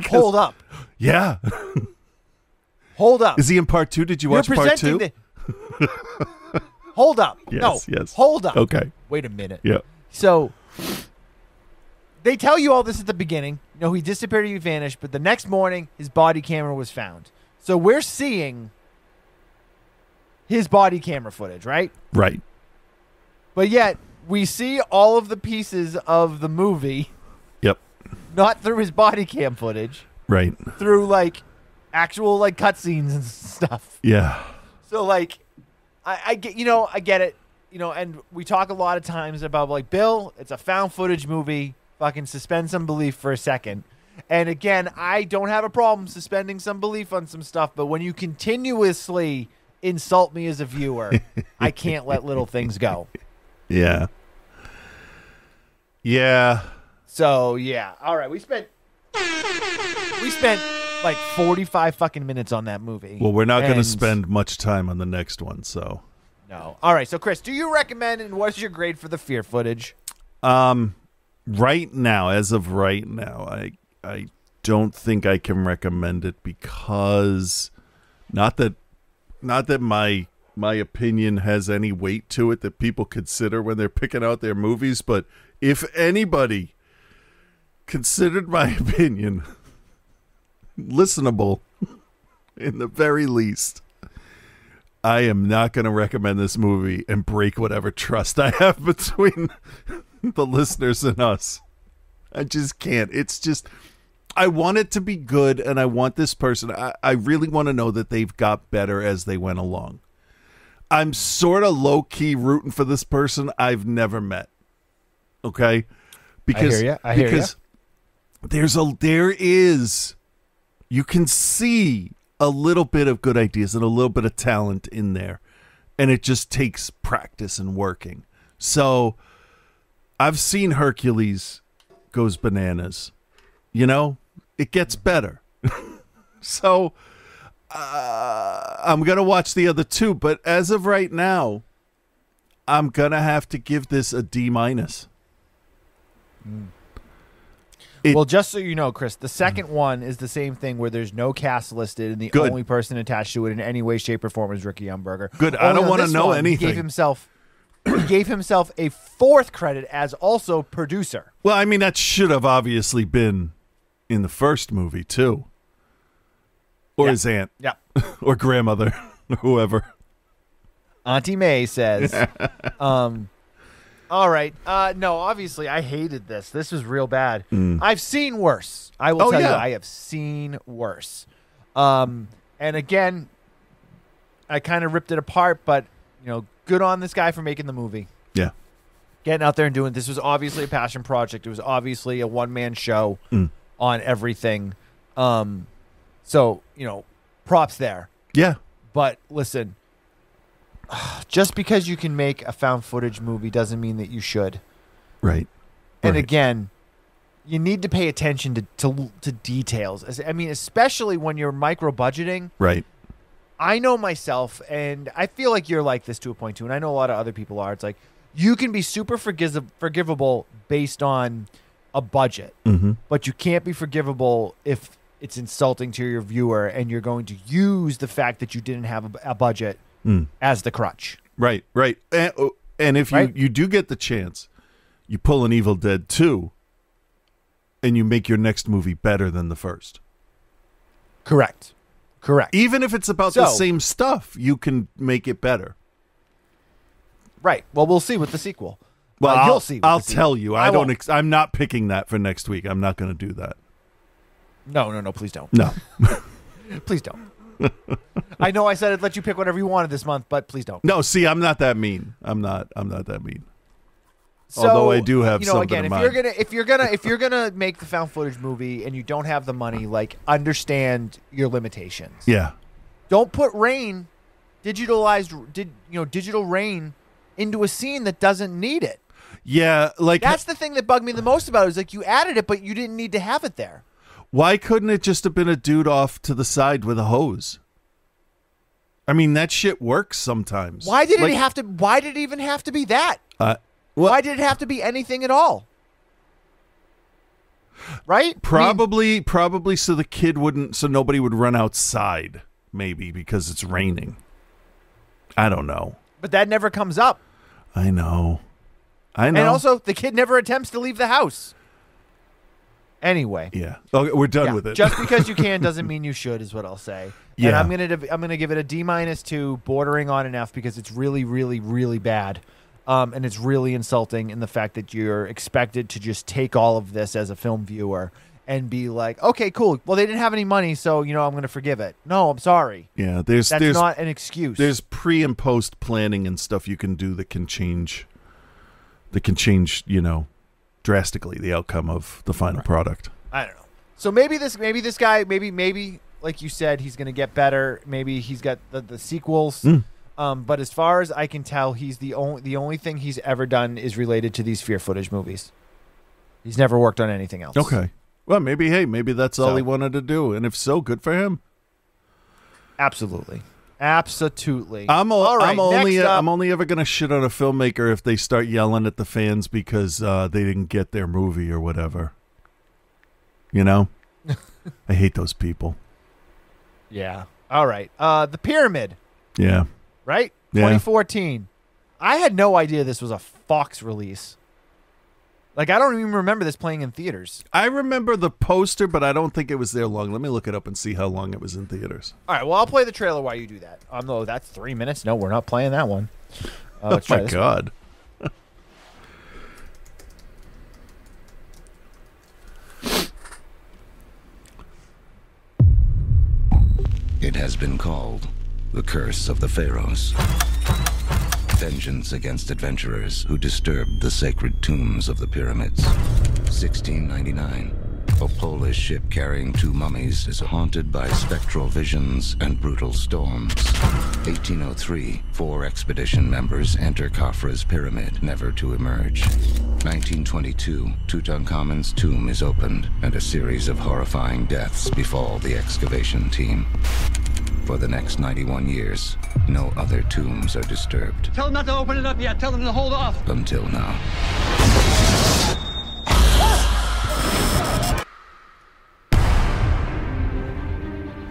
hold up. Yeah. Hold up. Is he in part 2? Did you watch part 2? Hold up. Yes, no. Yes. Hold up. Okay. Wait a minute. Yeah. So they tell you all this at the beginning. You know, he disappeared, he vanished, but the next morning, his body camera was found. So we're seeing his body camera footage, right? Right. But yet, we see all of the pieces of the movie. Yep. not through his body cam footage, Right. through like actual like cutscenes and stuff. Yeah. So like, I get, I get it, and we talk a lot of times about like, Bill, it's a found footage movie. Fucking suspend some belief for a second. And again, I don't have a problem suspending some belief on some stuff, but when you continuously insult me as a viewer, I can't let little things go. Yeah. Yeah. So yeah, all right. We spent like 45 fucking minutes on that movie. Well, we're not going to And- spend much time on the next one, so. No. All right. So Chris, do you recommend, and what's your grade for the fear footage? Right now, as of right now, I don't think I can recommend it because not that my opinion has any weight to it that people consider when they're picking out their movies, but if anybody considered my opinion listenable in the very least, I am not going to recommend this movie and break whatever trust I have between the listeners and us. I just can't. It's just, I want it to be good, and I want this person, I really want to know that they've got better as they went along. I'm sort of low-key rooting for this person I've never met. Okay? Because, I hear ya. there is, you can see a little bit of good ideas and a little bit of talent in there, and it just takes practice and working. So I've seen Hercules Goes Bananas. It gets better. So I'm going to watch the other two, but as of right now, I'm going to have to give this a D-. Well, just so you know, Chris, the second one is the same thing where there's no cast listed, and the Good. only person attached to it in any way, shape, or form is Ricky Umberger. Good. I Only don't on want to this know one, anything. He gave himself a fourth credit as also producer. Well, I mean, that should have obviously been in the first movie, too. Or Yeah. his aunt. Yeah. Or grandmother. Or whoever. Auntie May says, all right. No, obviously, I hated this. This was real bad. I've seen worse. I will tell you, I have seen worse. And again, I kind of ripped it apart, but, good on this guy for making the movie. Yeah. Getting out there and doing this was obviously a passion project. It was obviously a one-man show on everything. So, props there. Yeah. But listen, just because you can make a found footage movie doesn't mean that you should. Right. And Right. again, you need to pay attention to details. I mean, especially when you're micro budgeting. Right. I know myself, and I feel like you're like this to a point too, and I know a lot of other people are. It's like you can be super forgivable based on a budget, but you can't be forgivable if it's insulting to your viewer and you're going to use the fact that you didn't have a budget as the crutch. Right. Right. And if Right? you do get the chance, you pull an Evil Dead 2 and you make your next movie better than the first. Correct. Even if it's about the same stuff, you can make it better. Right. Well, we'll see with the sequel. Well, you'll see. I'll tell you. I don't. won't. I'm not picking that for next week. I'm not going to do that. No. Please don't. No. Please don't. I know I said I'd let you pick whatever you wanted this month, but please don't. No. See, I'm not that mean. I'm not that mean. So, Although I do have something again, in if you're gonna make the found footage movie and you don't have the money, like, understand your limitations. Yeah. Don't put digital rain into a scene that doesn't need it. Yeah. Like That's the thing that bugged me the most about it. Is like you added it, but you didn't need to have it there. why couldn't it just have been a dude off to the side with a hose? I mean, that shit works sometimes. Why did it even have to be that? Why did it have to be anything at all? Right? Probably so the kid so nobody would run outside, maybe because it's raining. I don't know. But that never comes up. I know. And also, the kid never attempts to leave the house. Anyway. Yeah. Okay, we're done with it. Just because you can doesn't mean you should, is what I'll say. Yeah. And I'm gonna give it a D- to bordering on an F because it's really, really, really bad. And it's really insulting in the fact that you're expected to just take all of this as a film viewer and be like, okay, cool. Well, they didn't have any money, so, I'm going to forgive it. No, I'm sorry. Yeah, that's not an excuse. There's pre and post planning and stuff you can do that can change, drastically the outcome of the final product. I don't know. So maybe this guy, maybe like you said, he's going to get better. Maybe he's got the sequels. But as far as I can tell, he's the only thing he's ever done is related to these fear footage movies. He's never worked on anything else. Okay. Well, maybe that's all he wanted to do, and if so, good for him. Absolutely. I'm only ever going to shit on a filmmaker if they start yelling at the fans because they didn't get their movie or whatever. I hate those people. Yeah. All right. The Pyramid. Yeah. Right? Yeah. 2014. I had no idea this was a Fox release. Like, I don't even remember this playing in theaters. I remember the poster, but I don't think it was there long. Let me look it up and see how long it was in theaters. All right, well, I'll play the trailer while you do that. No, that's 3 minutes. No, we're not playing that one. Oh, my God. It has been called the Curse of the Pharaohs. Vengeance against adventurers who disturbed the sacred tombs of the pyramids. 1699. A Polish ship carrying 2 mummies is haunted by spectral visions and brutal storms. 1803. 4 expedition members enter Khafra's pyramid, never to emerge. 1922. Tutankhamun's tomb is opened, and a series of horrifying deaths befall the excavation team. For the next 91 years, no other tombs are disturbed. Tell them not to open it up yet. Tell them to hold off. Until now.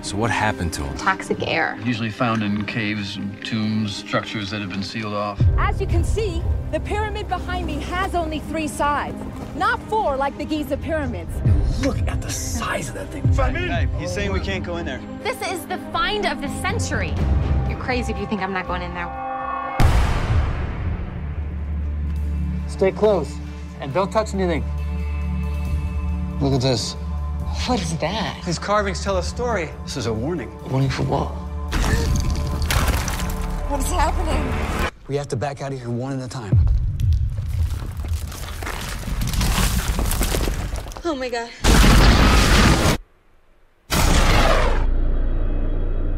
So what happened to him? Toxic air. Usually found in caves, tombs, structures that have been sealed off. As you can see, the pyramid behind me has only 3 sides, not 4 like the Giza pyramids. Look at the size of that thing. Hey, he's saying we can't go in there. This is the find of the century. You're crazy if you think I'm not going in there. Stay close and don't touch anything. Look at this. What is that? These carvings tell a story. This is a warning. A warning for what? What is happening? We have to back out of here one at a time. Oh my God.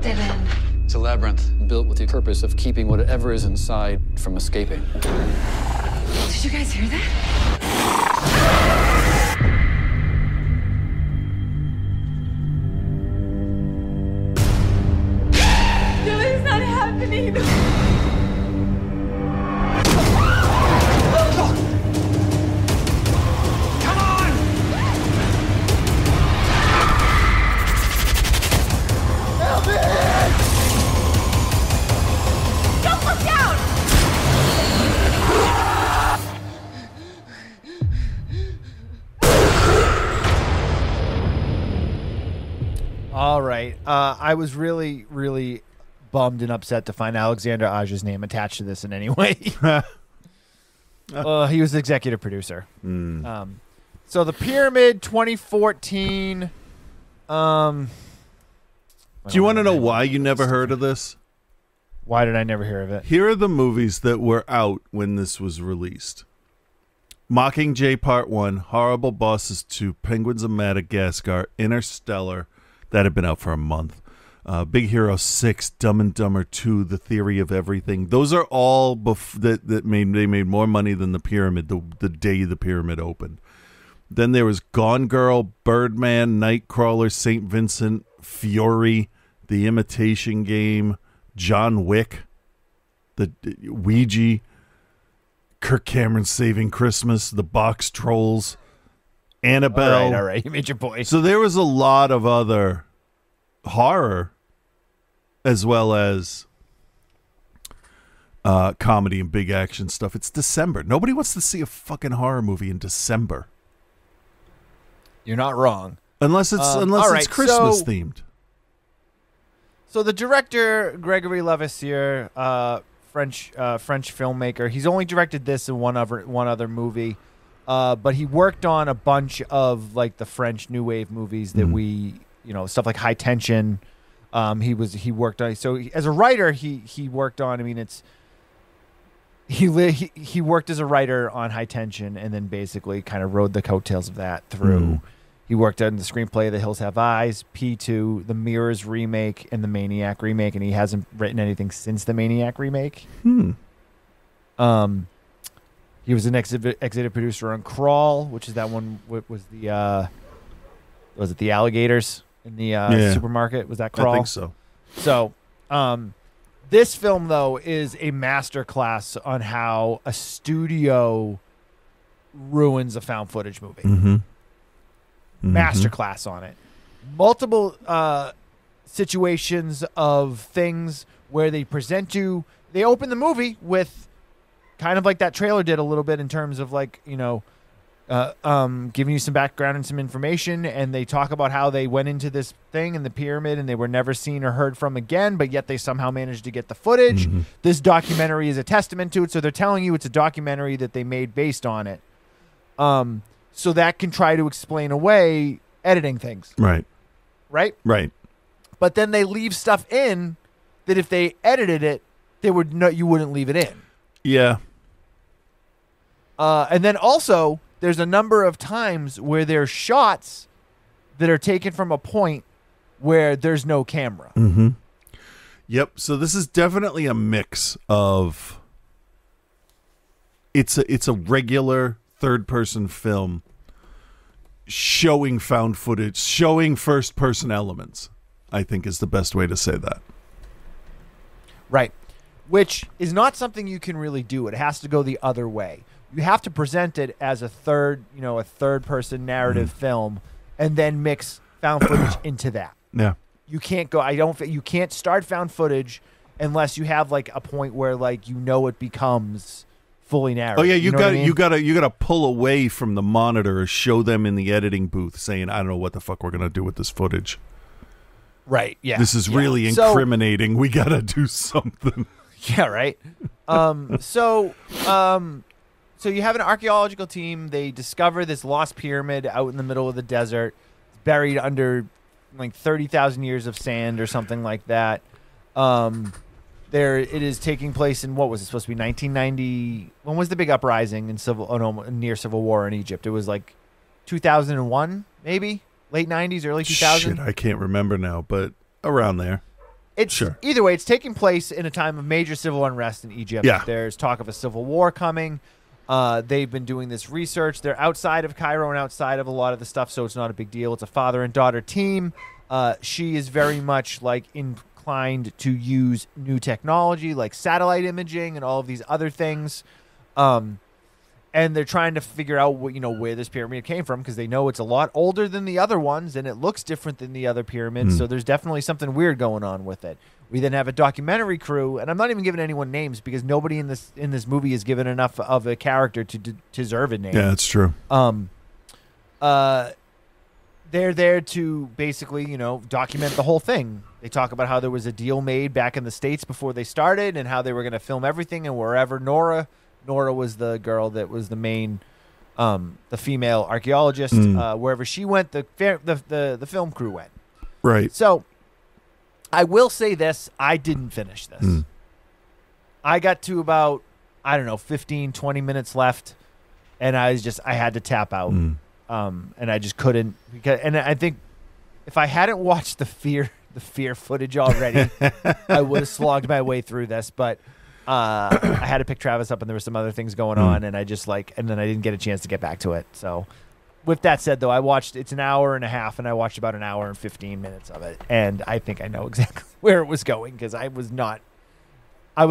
Dead end. It's a labyrinth built with the purpose of keeping whatever is inside from escaping. Did you guys hear that? No, it's not happening. All right. I was really, really bummed and upset to find Alexander Aja's name attached to this in any way. He was the executive producer. So The Pyramid 2014. Do you want to know why you never heard of this? Why did I never hear of it? Here are the movies that were out when this was released. Mockingjay Part 1, Horrible Bosses 2, Penguins of Madagascar, Interstellar, that had been out for a month. Big Hero 6, Dumb and Dumber 2, The Theory of Everything. Those are all they made more money than The Pyramid the day The Pyramid opened. Then there was Gone Girl, Birdman, Nightcrawler, St. Vincent, Fury, The Imitation Game, John Wick, the Ouija, Kirk Cameron Saving Christmas, The Box Trolls, Annabelle. All right. You made your point. So there was a lot of other horror as well as comedy and big action stuff. It's December. Nobody wants to see a fucking horror movie in December. You're not wrong. Unless it's Christmas themed. So the director, Gregory Levasseur, French filmmaker. He's only directed this and one other movie, but he worked on a bunch of like the French New Wave movies that stuff like High Tension. He worked on. So as a writer, he worked on. I mean, he worked as a writer on High Tension, and then basically kind of rode the coattails of that through. He worked on the screenplay of The Hills Have Eyes, P2, the Mirrors remake, and the Maniac remake, and he hasn't written anything since the Maniac remake. He was an executive producer on Crawl, which is that one. Was it the alligators in the supermarket? Was that Crawl? I think so. So, this film though is a masterclass on how a studio ruins a found footage movie. Masterclass on it. Multiple situations of things where they they open the movie with kind of like that trailer did a little bit in terms of like, giving you some background and some information, and they talk about how they went into this thing in the pyramid and they were never seen or heard from again, but yet they somehow managed to get the footage. This documentary is a testament to it, so they're telling you it's a documentary that they made based on it. So that can try to explain away editing things. Right. But then they leave stuff in that if they edited it, you wouldn't leave it in. Yeah. And then also, there's a number of times where there's shots that are taken from a point where there's no camera. Yep. So this is definitely a mix of. It's a regular third-person film showing found footage, showing first-person elements, I think is the best way to say that. Right. Which is not something you can really do. It has to go the other way. You have to present it as a third-person narrative film, and then mix found footage into that. Yeah. You can't go. You can't start found footage unless you have like a point where like it becomes fully narrative. Oh yeah, you got to pull away from the monitor or show them in the editing booth saying, "I don't know what the fuck we're gonna do with this footage." Right. Yeah. This is really incriminating. We got to do something. Yeah. Right. So you have an archaeological team. They discover this lost pyramid out in the middle of the desert, buried under like 30,000 years of sand or something like that. There, it is taking place in what was it supposed to be 1990? When was the big uprising in near civil war in Egypt? It was like 2001, maybe late 90s, early 2000s. Shit, I can't remember now, but around there. Either way, it's taking place in a time of major civil unrest in Egypt. Yeah. There's talk of a civil war coming. They've been doing this research. They're outside of Cairo and outside of a lot of the stuff, so it's not a big deal. It's a father and daughter team. She is very much like inclined to use new technology like satellite imaging and all of these other things. And they're trying to figure out where this pyramid came from, because they know it's a lot older than the other ones and it looks different than the other pyramids. So there's definitely something weird going on with it. We then have a documentary crew, and I'm not even giving anyone names because nobody in this movie is given enough of a character to deserve a name. Yeah, that's true. They're there to basically, document the whole thing. They talk about how there was a deal made back in the States before they started and how they were going to film everything, and wherever Nora was the girl that was the main, the female archaeologist. Wherever she went, the film crew went. Right. So I will say this. I didn't finish this. I got to about, 15, 20 minutes left, and I had to tap out. And I just couldn't, and I think if I hadn't watched the fear footage already, I would have slogged my way through this, but I had to pick Travis up and there were some other things going on, and and then I didn't get a chance to get back to it. So with that said though, it's an hour and a half and I watched about an hour and 15 minutes of it. And I think I know exactly where it was going, because I was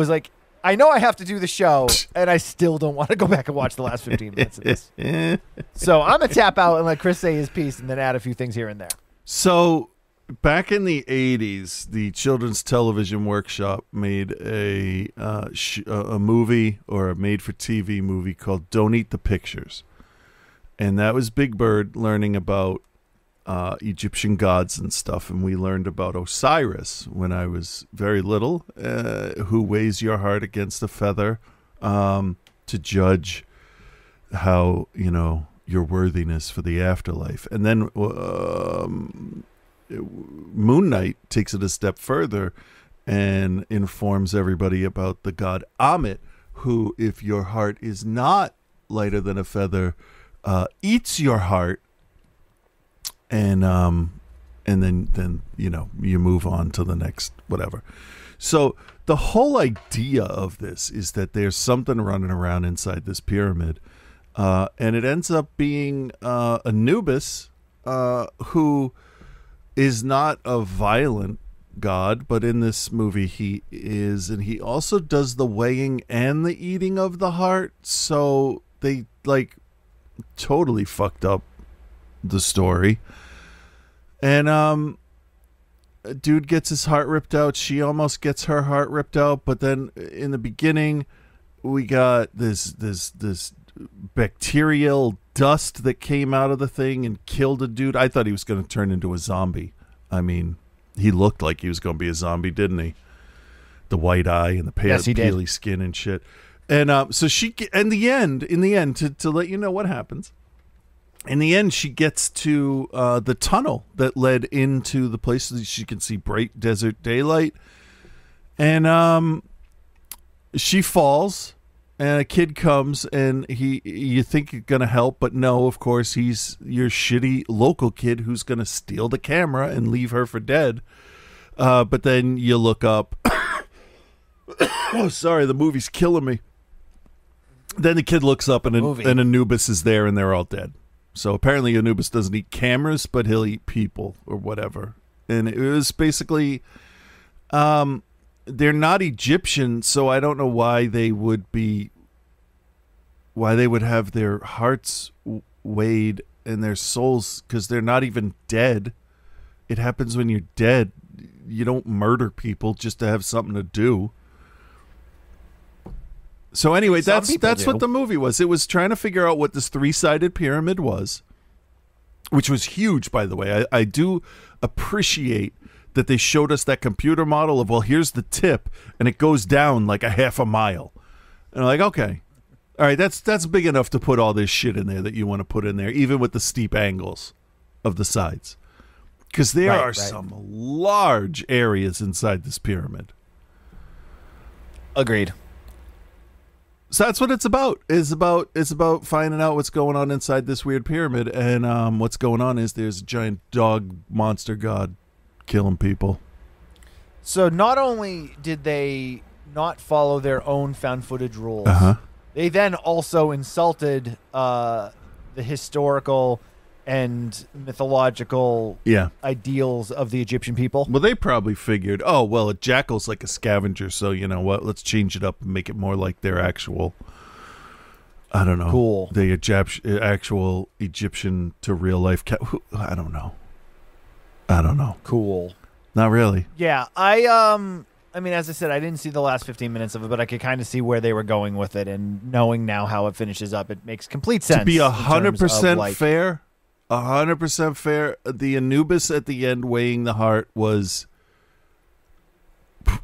like, I know I have to do the show, and I still don't want to go back and watch the last 15 minutes of this. So I'm going to tap out and let Chris say his piece and then add a few things here and there. So back in the 80s, the Children's Television Workshop made a movie, or a made-for-TV movie, called Don't Eat the Pictures. And that was Big Bird learning about Egyptian gods and stuff, and we learned about Osiris when I was very little, who weighs your heart against a feather to judge how, your worthiness for the afterlife. And then Moon Knight takes it a step further and informs everybody about the god Amit, who, if your heart is not lighter than a feather, eats your heart, and then you move on to the next whatever. So the whole idea of this is that there's something running around inside this pyramid, and it ends up being Anubis, who is not a violent god, but in this movie he is, and he also does the weighing and the eating of the heart. So they totally fucked up the story. And a dude gets his heart ripped out. She almost gets her heart ripped out, but then in the beginning we got this bacterial dust that came out of the thing and killed a dude. I thought he was going to turn into a zombie. I mean, he looked like he was going to be a zombie, didn't he? The white eye and the peely skin and shit. And so she, in the end, to let you know what happens, in the end, she gets to the tunnel that led into the place that she can see bright desert daylight. And she falls, and a kid comes, and you think he's going to help, but no, of course, he's your shitty local kid who's going to steal the camera and leave her for dead. But then you look up. Oh, sorry, the movie's killing me. Then the kid looks up, and Anubis is there, and they're all dead. So apparently Anubis doesn't eat cameras, but he'll eat people or whatever. And it was basically, they're not Egyptian, so I don't know why they would have their hearts weighed and their souls, because they're not even dead. It happens when you're dead. You don't murder people just to have something to do. So anyway, that's what the movie was. It was trying to figure out what this three-sided pyramid was, which was huge, by the way. I do appreciate that they showed us that computer model of, well, here's the tip, and it goes down like a half a mile. And I'm like, okay, all right, that's big enough to put all this shit in there that you want to put in there, even with the steep angles of the sides. Because there are some large areas inside this pyramid. Agreed. So that's what it's about. It's about finding out what's going on inside this weird pyramid, and what's going on is there's a giant dog monster god killing people. So not only did they not follow their own found footage rules, they then also insulted the historical and mythological ideals of the Egyptian people. Well, they probably figured, oh, well, a jackal's like a scavenger, so you know what? Let's change it up and make it more like their actual, I don't know. Cool. The actual Egyptian to real life cat. I don't know. Cool. Not really. Yeah, I mean, as I said, I didn't see the last 15 minutes of it, but I could kind of see where they were going with it, and knowing now how it finishes up, it makes complete sense. To be 100% fair, 100% fair, the Anubis at the end weighing the heart was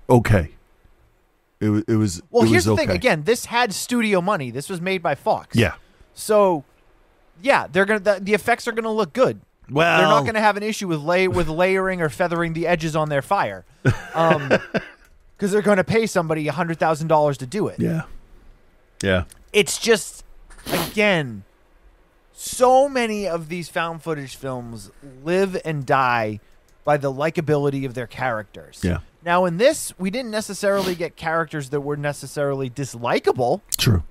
okay. It was. Well, here's the okay. thing. Again, this had studio money. This was made by Fox. Yeah. So, yeah, they're gonna the effects are gonna look good. Well, they're not gonna have an issue with layering or feathering the edges on their fire, because they're gonna pay somebody $100,000 to do it. Yeah. Yeah. It's just, again, so many of these found footage films live and die by the likability of their characters. Yeah. Now, in this, we didn't necessarily get characters that were necessarily dislikable. True.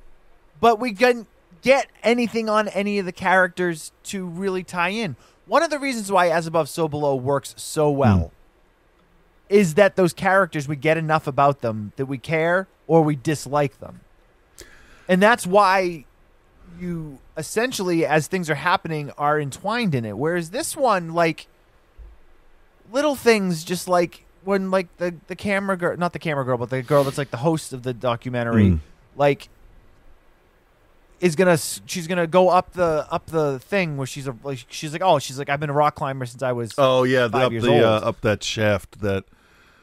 But we didn't get anything on any of the characters to really tie in. One of the reasons why As Above, So Below works so well is that those characters, we get enough about them that we care or we dislike them. And that's why you essentially, as things are happening, are entwined in it. Whereas this one, like, little things just like when, like, the camera girl, not the camera girl, but the girl that's like the host of the documentary, like, she's gonna go up the thing where she's like I've been a rock climber since I was 5 years old. Up that shaft that.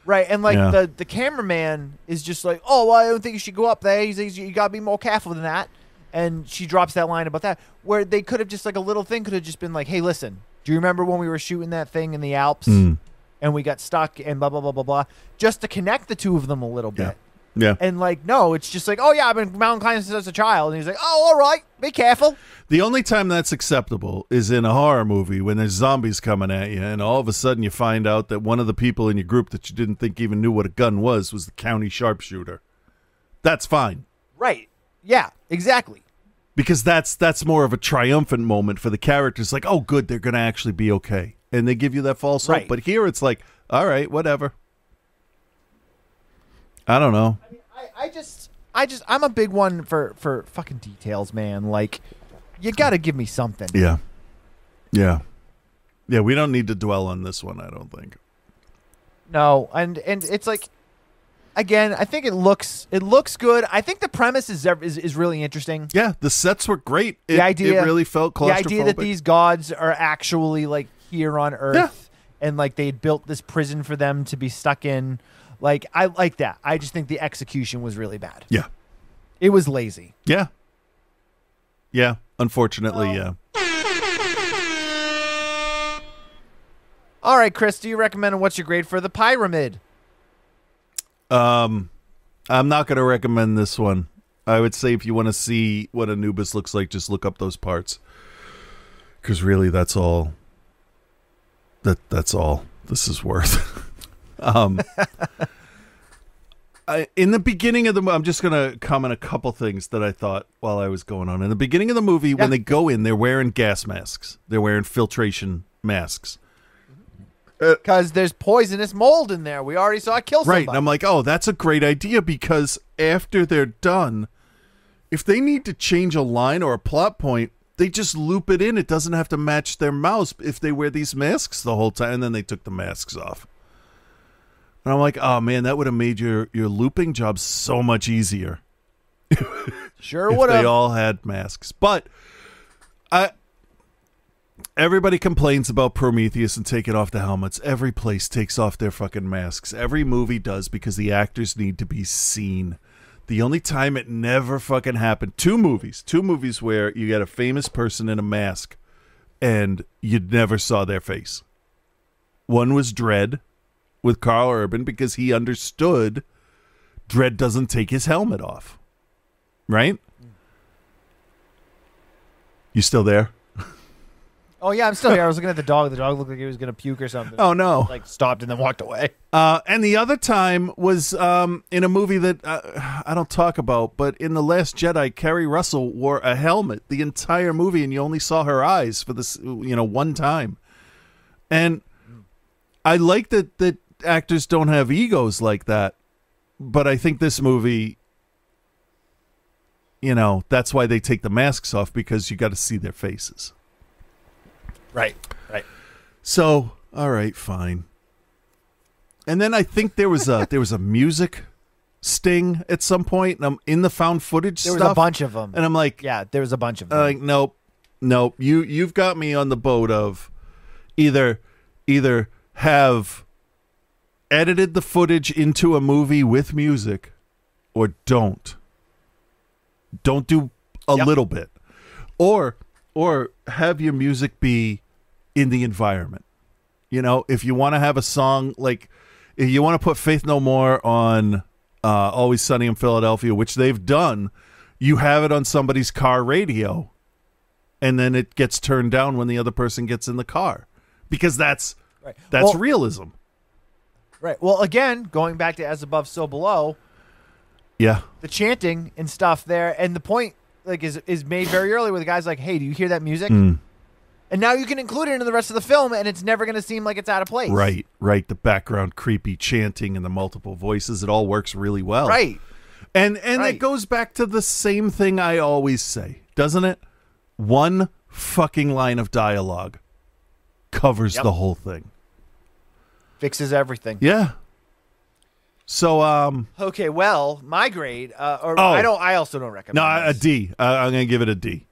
Right, and like the cameraman is just like, oh, well, I don't think you should go up there. He's like, you gotta be more careful than that. And she drops that line about that, where they could have just like a little thing could have just been like, hey, listen, do you remember when we were shooting that thing in the Alps and we got stuck and blah blah blah blah blah, just to connect the two of them a little bit. Yeah. And like, no, it's just like, oh yeah, I've been mountain climbing since I was a child. And he's like, oh, all right, be careful. The only time that's acceptable is in a horror movie when there's zombies coming at you, and all of a sudden you find out that one of the people in your group that you didn't think even knew what a gun was the county sharpshooter. That's fine. Right. Yeah, exactly. Because that's more of a triumphant moment for the characters. Like, oh, good, they're going to actually be okay. And they give you that false hope. But here it's like, all right, whatever. I don't know. I mean, I'm a big one for fucking details, man. Like, you got to give me something. Yeah. Yeah. Yeah, we don't need to dwell on this one, I don't think. No, and it's like, again, I think it looks good. I think the premise is really interesting. Yeah, the sets were great. The idea, it really felt claustrophobic. The idea that these gods are actually like here on Earth, and like they built this prison for them to be stuck in. Like, I like that. I just think the execution was really bad. Yeah, it was lazy. Yeah, yeah. Unfortunately, yeah. All right, Chris, do you recommend what's your grade for the Pyramid? I'm not going to recommend this one. I would say if you want to see what Anubis looks like, just look up those parts. Because really, that's all. That's all this is worth. In the beginning of the movie, I'm just going to comment a couple things that I thought while I was going on. In the beginning of the movie, when they go in, they're wearing gas masks. They're wearing filtration masks. Because there's poisonous mold in there. We already saw it kill somebody. Right, and I'm like, oh, that's a great idea, because after they're done, if they need to change a line or a plot point, they just loop it in. It doesn't have to match their mouths if they wear these masks the whole time. And then they took the masks off. And I'm like, oh, man, that would have made your looping job so much easier. Sure would have. They all had masks. But everybody complains about Prometheus and taking off the helmets. Every place takes off their fucking masks. Every movie does, because the actors need to be seen. The only time it never fucking happened, two movies where you got a famous person in a mask and you never saw their face. One was Dredd with Carl Urban, because he understood Dredd doesn't take his helmet off. Right? You still there? Oh, yeah, I'm still here. I was looking at the dog. The dog looked like he was going to puke or something. Oh, no. Like, stopped and then walked away. And the other time was in a movie that I don't talk about, but in The Last Jedi, Kerry Russell wore a helmet the entire movie, and you only saw her eyes for this, one time. And I like that actors don't have egos like that, but I think this movie, that's why they take the masks off, because you got to see their faces. Right. So, all right, fine. And then I think there was a music sting at some point, and I'm in the found footage There stuff. was a bunch of them. And I'm like, yeah, there was a bunch of them. Like, nope. You've got me on the boat of either have edited the footage into a movie with music, or don't do a little bit, or have your music be in the environment. If you want to have a song, like if you want to put Faith No More on Always Sunny in Philadelphia, which they've done, you have it on somebody's car radio, and then it gets turned down when the other person gets in the car, because that's realism. Right. Well, again, going back to As Above, So Below. Yeah. The chanting and stuff there, and the point is made very early where the guy's like, hey, do you hear that music? And now you can include it into the rest of the film, and it's never going to seem like it's out of place. Right. The background creepy chanting and the multiple voices, it all works really well. Right. And it goes back to the same thing I always say, doesn't it? One fucking line of dialogue covers the whole thing. Fixes everything. Yeah. So, Okay, well, my grade, I also don't recommend. No, a this. D. I'm going to give it a D.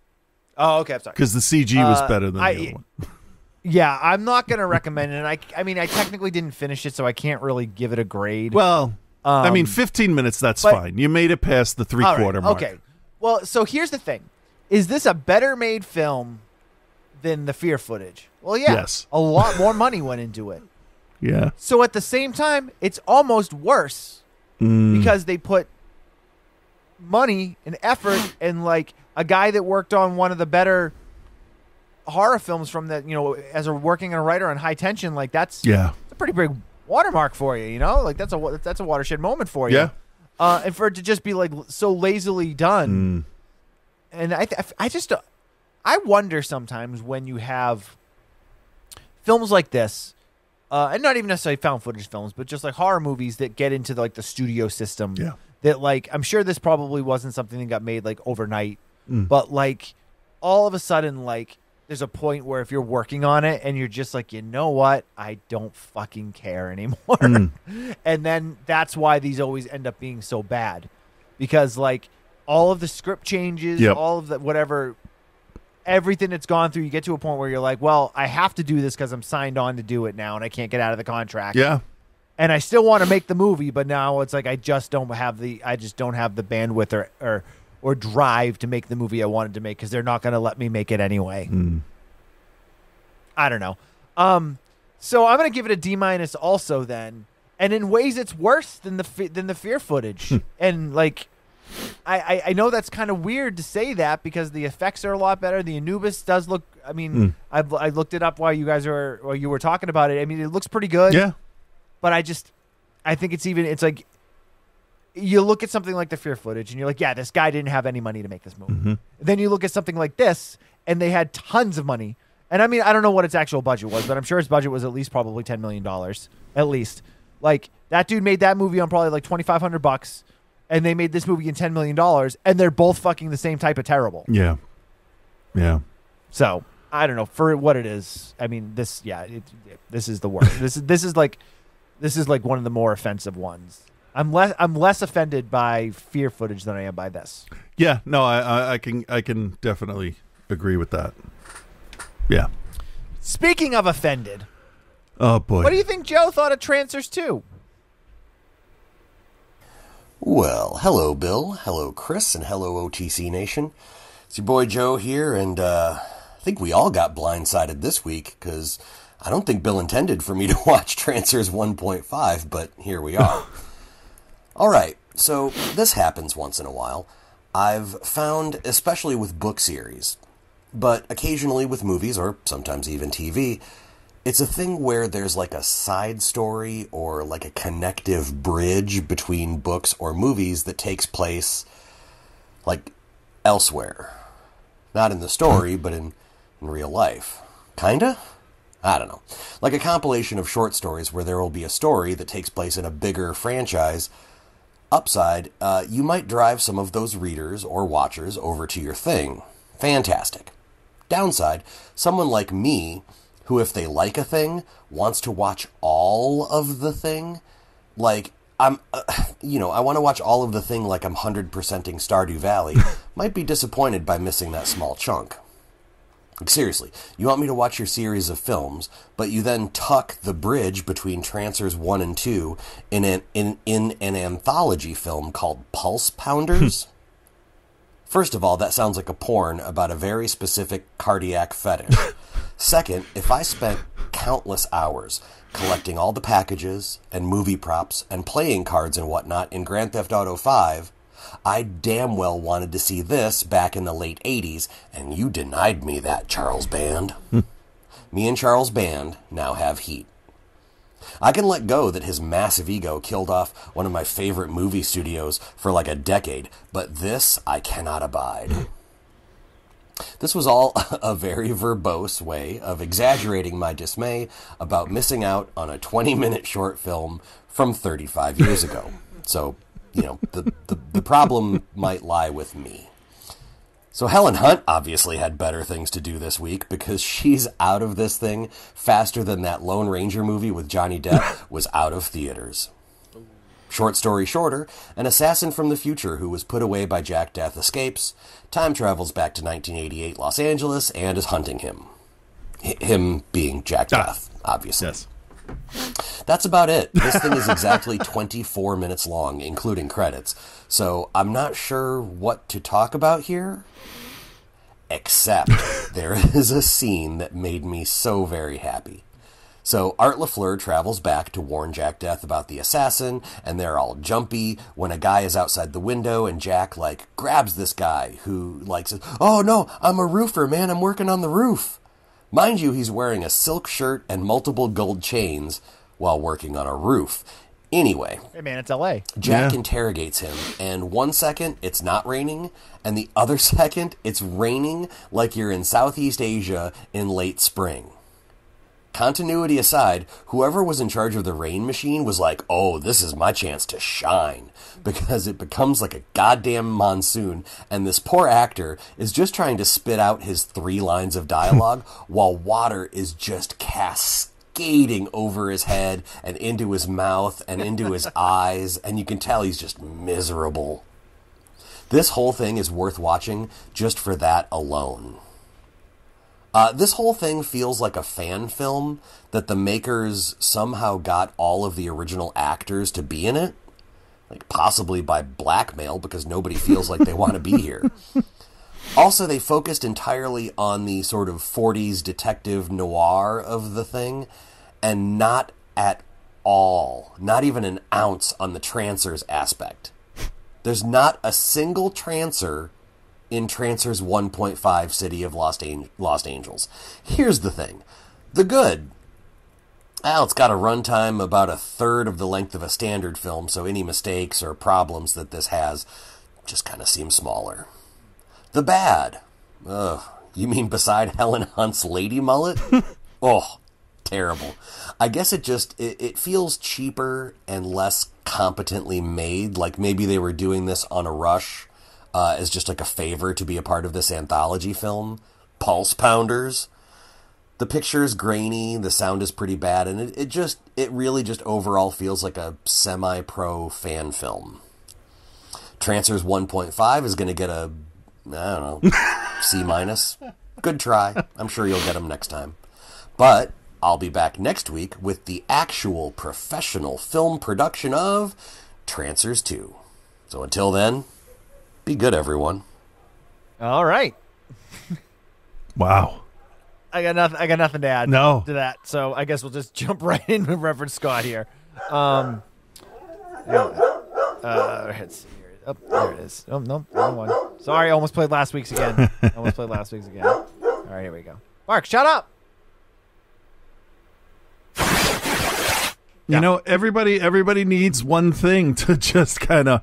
Oh, okay, I'm sorry. Because the CG was better than the other one. Yeah, I'm not going to recommend it. I mean, I technically didn't finish it, so I can't really give it a grade. Well, 15 minutes, that's fine. You made it past the three-quarter mark. Okay. Well, so here's the thing. Is this a better made film than the Fear footage? Well, yeah. Yes. A lot more money went into it. Yeah. So at the same time, it's almost worse because they put money and effort and like a guy that worked on one of the better horror films from that, as a working writer on High Tension, like that's a pretty big watermark for you, like that's a watershed moment for you. Yeah. And for it to just be like so lazily done. And I wonder sometimes when you have films like this, and not even necessarily found footage films, but just like horror movies that get into the studio system. Yeah. That like, I'm sure this probably wasn't something that got made like overnight, but like all of a sudden, like there's a point where if you're working on it and you're just like, you know what, I don't fucking care anymore. And then that's why these always end up being so bad, because like all of the script changes, all of the whatever, everything that's gone through, you get to a point where you're like, well, I have to do this because I'm signed on to do it now and I can't get out of the contract. Yeah. And I still want to make the movie, but now it's like I just don't have the bandwidth or drive to make the movie I wanted to make because they're not going to let me make it anyway. I don't know. So I'm going to give it a D- also then. And in ways it's worse than the Fear footage. And like I know that's kind of weird to say that because the effects are a lot better. The Anubis does look, I mean, I looked it up while you were talking about it. I mean, it looks pretty good. Yeah. But I think it's like you look at something like the Fear footage and you're like, yeah, this guy didn't have any money to make this movie. Then you look at something like this and they had tons of money. And I mean, I don't know what its actual budget was, but I'm sure its budget was at least probably $10 million. At least. Like that dude made that movie on probably like $2,500 and they made this movie in $10 million and they're both fucking the same type of terrible. Yeah. Yeah. So I don't know for what it is. I mean, this is the worst. This is like one of the more offensive ones. I'm less offended by Fear footage than I am by this. Yeah, no, I can definitely agree with that. Yeah. Speaking of offended, oh boy, what do you think Joe thought of Trancers 2? Well, hello Bill, hello Chris, and hello OTC Nation. It's your boy Joe here, and I think we all got blindsided this week because I don't think Bill intended for me to watch Trancers 1.5, but here we are. All right, so this happens once in a while. I've found, especially with book series, but occasionally with movies or sometimes even TV, it's a thing where there's like a side story or like a connective bridge between books or movies that takes place like elsewhere. Not in the story, but in real life. Kinda? I don't know. Like a compilation of short stories where there will be a story that takes place in a bigger franchise. Upside, you might drive some of those readers or watchers over to your thing. Fantastic. Downside, someone like me, who if they like a thing, wants to watch all of the thing, like, I want to watch all of the thing like I'm 100%ing Stardew Valley, might be disappointed by missing that small chunk. Like, seriously, you want me to watch your series of films, but you then tuck the bridge between Trancers 1 and 2 in an anthology film called Pulse Pounders? First of all, that sounds like a porn about a very specific cardiac fetish. Second, if I spent countless hours collecting all the packages and movie props and playing cards and whatnot in Grand Theft Auto 5, I damn well wanted to see this back in the late 80s, and you denied me that, Charles Band. Me and Charles Band now have heat. I can let go that his massive ego killed off one of my favorite movie studios for like a decade, but this I cannot abide. This was all a very verbose way of exaggerating my dismay about missing out on a 20-minute short film from 35 years ago. So, the problem might lie with me. So Helen Hunt obviously had better things to do this week because she's out of this thing faster than that Lone Ranger movie with Johnny Depp was out of theaters. Short story shorter, an assassin from the future who was put away by Jack Death escapes, time travels back to 1988 Los Angeles, and is hunting him. Him being Jack Death, obviously. Yes. That's about it. This thing is exactly 24 minutes long, including credits. So I'm not sure what to talk about here, except there is a scene that made me so very happy. So Art LaFleur travels back to warn Jack Death about the assassin, and they're all jumpy when a guy is outside the window, and Jack, grabs this guy who, says, "Oh, no, I'm a roofer, man. I'm working on the roof." Mind you, he's wearing a silk shirt and multiple gold chains while working on a roof. Anyway. Hey, man, it's L.A. Jack interrogates him, and 1 second, it's not raining, and the other second, it's raining like you're in Southeast Asia in late spring. Continuity aside, whoever was in charge of the rain machine was like, "Oh, this is my chance to shine," because it becomes like a goddamn monsoon, and this poor actor is just trying to spit out his 3 lines of dialogue while water is just cascading over his head and into his mouth and into his eyes, and you can tell he's just miserable. This whole thing is worth watching just for that alone. This whole thing feels like a fan film that the makers somehow got all of the original actors to be in it, possibly by blackmail because nobody feels like they want to be here. Also, they focused entirely on the sort of 40s detective noir of the thing, and not at all, not even an ounce on the trancers aspect. There's not a single trancer in Trancers 1.5 City of Lost Angels. Here's the thing. The Good. It's got a runtime about a third of the length of a standard film, so any mistakes or problems that this has just kind of seem smaller. The Bad. You mean beside Helen Hunt's lady mullet? Oh, terrible. I guess it feels cheaper and less competently made, like maybe they were doing this on a rush, as just a favor to be a part of this anthology film. Pulse Pounders. The picture is grainy, the sound is pretty bad, and it really just overall feels like a semi-pro fan film. Trancers 1.5 is going to get a, C-. Good try. I'm sure you'll get them next time. But I'll be back next week with the actual professional film production of Trancers 2. So until then, be good, everyone. All right. Wow. I got nothing to add to that. So I guess we'll just jump right in with Reverend Scott here. Let's see here. Oh, there it is. Oh, no, wrong one. Sorry, I almost played last week's again. All right, here we go. Mark, shut up. You know, everybody needs one thing to just kind of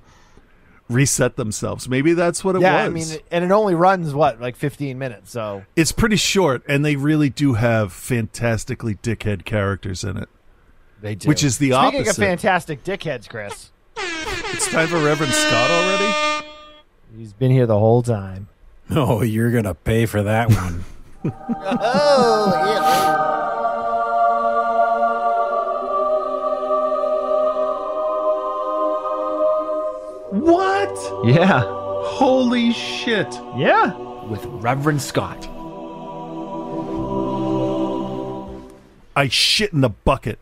reset themselves. Maybe that's what it was. Yeah, I mean, and it only runs, 15 minutes, so. It's pretty short, and they really do have fantastically dickhead characters in it. They do. Which is the opposite. Speaking of fantastic dickheads, Chris. It's time for Reverend Scott already? He's been here the whole time. Oh, you're going to pay for that one. Oh, yeah. What? Yeah. Holy shit. Yeah. With Reverend Scott. I shit in the bucket.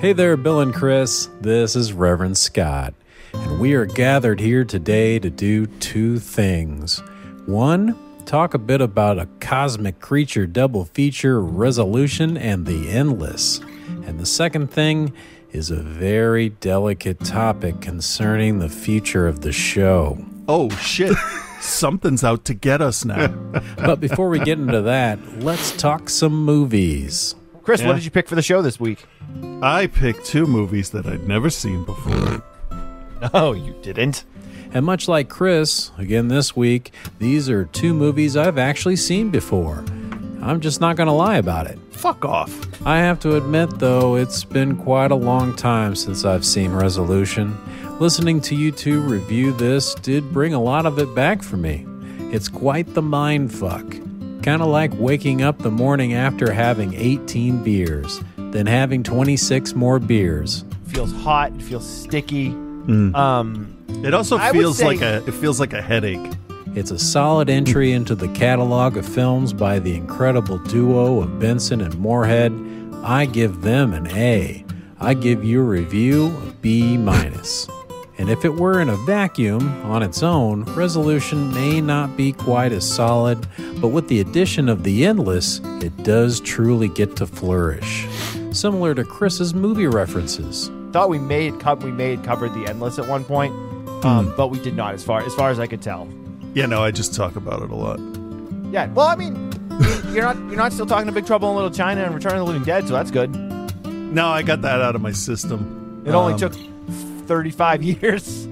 Hey there, Bill and Chris. This is Reverend Scott, and we are gathered here today to do 2 things. 1, talk a bit about a cosmic creature double feature, Resolution and the Endless. And the second thing is a very delicate topic concerning the future of the show. Oh, shit. Something's out to get us now. But before we get into that, let's talk some movies. Chris, what did you pick for the show this week? I picked 2 movies that I'd never seen before. No, you didn't. And much like Chris, again this week, these are 2 movies I've actually seen before. I'm just not going to lie about it. Fuck off. I have to admit, though, it's been quite a long time since I've seen Resolution. Listening to you 2 review this did bring a lot of it back for me. It's quite the mindfuck. kind of like waking up the morning after having 18 beers, then having 26 more beers. It feels hot. It feels sticky. It also feels like a headache. It's a solid entry into the catalog of films by the incredible duo of Benson and Moorhead. I give them an A. I give you a review of B-. And if it were in a vacuum, on its own, Resolution may not be quite as solid, but with the addition of The Endless, it does truly get to flourish. Similar to Chris's movie references. Thought we may have covered The Endless at one point, but we did not, as far as I could tell. Yeah, no, I just talk about it a lot. Yeah, well, I mean, you're not still talking to Big Trouble in Little China and Return of the Living Dead, so that's good. No, I got that out of my system. It only took 35 years.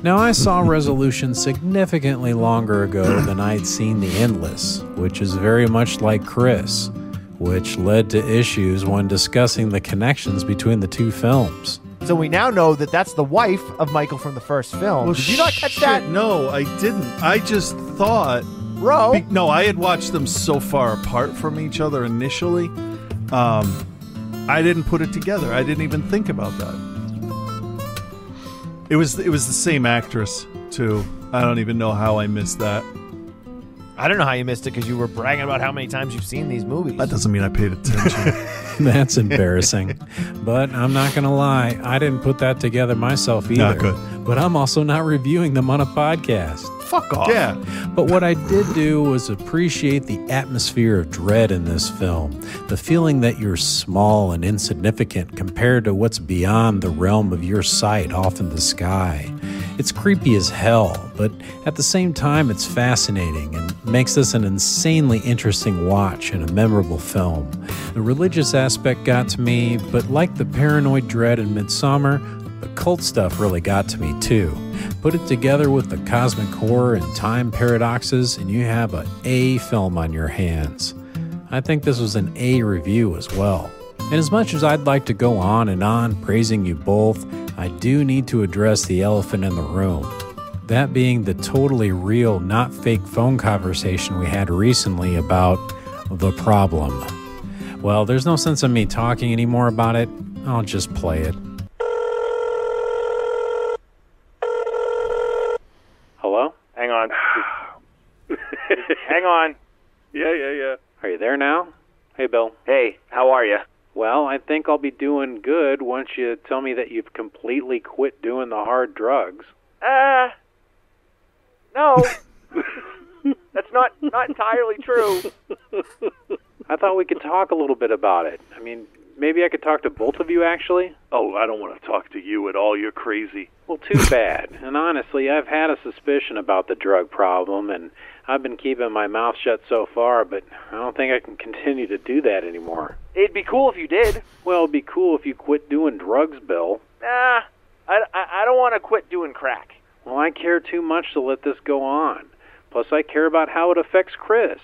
Now, I saw Resolution significantly longer ago than I'd seen The Endless, which is very much like Chris, which led to issues when discussing the connections between the two films. So we now know that that's the wife of Michael from the first film. Well, Did you not catch that? No, I didn't. I just thought... Bro. No, I had watched them so far apart from each other initially. I didn't put it together. I didn't even think about that. It was the same actress, too. I don't even know how I missed that. I don't know how you missed it because you were bragging about how many times you've seen these movies. That doesn't mean I paid attention. That's embarrassing. But I'm not going to lie, I didn't put that together myself either. Not good. But I'm also not reviewing them on a podcast. Fuck off. Yeah. But what I did do was appreciate the atmosphere of dread in this film. The feeling that you're small and insignificant compared to what's beyond the realm of your sight off in the sky. It's creepy as hell, but at the same time it's fascinating and makes this an insanely interesting watch and a memorable film. The religious aspect got to me, but like the paranoid dread in Midsommar, the cult stuff really got to me too. Put it together with the cosmic horror and time paradoxes, and you have an A film on your hands. I think this was an A review as well. And as much as I'd like to go on and on praising you both, I do need to address the elephant in the room. That being the totally real, not fake phone conversation we had recently about the problem. Well, there's no sense in me talking anymore about it. I'll just play it. Hello? Hang on. Hang on. Yeah. Are you there now? Hey, Bill. Hey, how are you? Well, I think I'll be doing good once you tell me that you've completely quit doing the hard drugs. No. That's not entirely true. I thought we could talk a little bit about it. I mean, maybe I could talk to both of you, actually. Oh, I don't want to talk to you at all. You're crazy. Well, too bad. And honestly, I've had a suspicion about the drug problem, and I've been keeping my mouth shut so far, but I don't think I can continue to do that anymore. It'd be cool if you did. Well, it'd be cool if you quit doing drugs, Bill. I don't want to quit doing crack. Well, I care too much to let this go on. Plus, I care about how it affects Chris.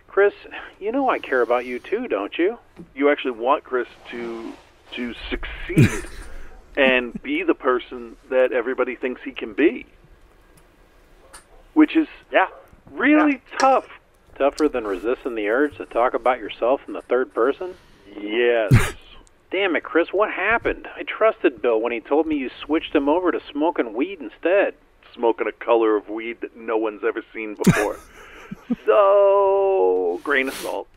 Chris, you know I care about you too, don't you? You actually want Chris to succeed and be the person that everybody thinks he can be. Which is really tough. Tougher than resisting the urge to talk about yourself in the third person? Yes. Damn it, Chris, what happened? I trusted Bill when he told me you switched him over to smoking weed instead. Smoking a color of weed that no one's ever seen before. So, grain of salt.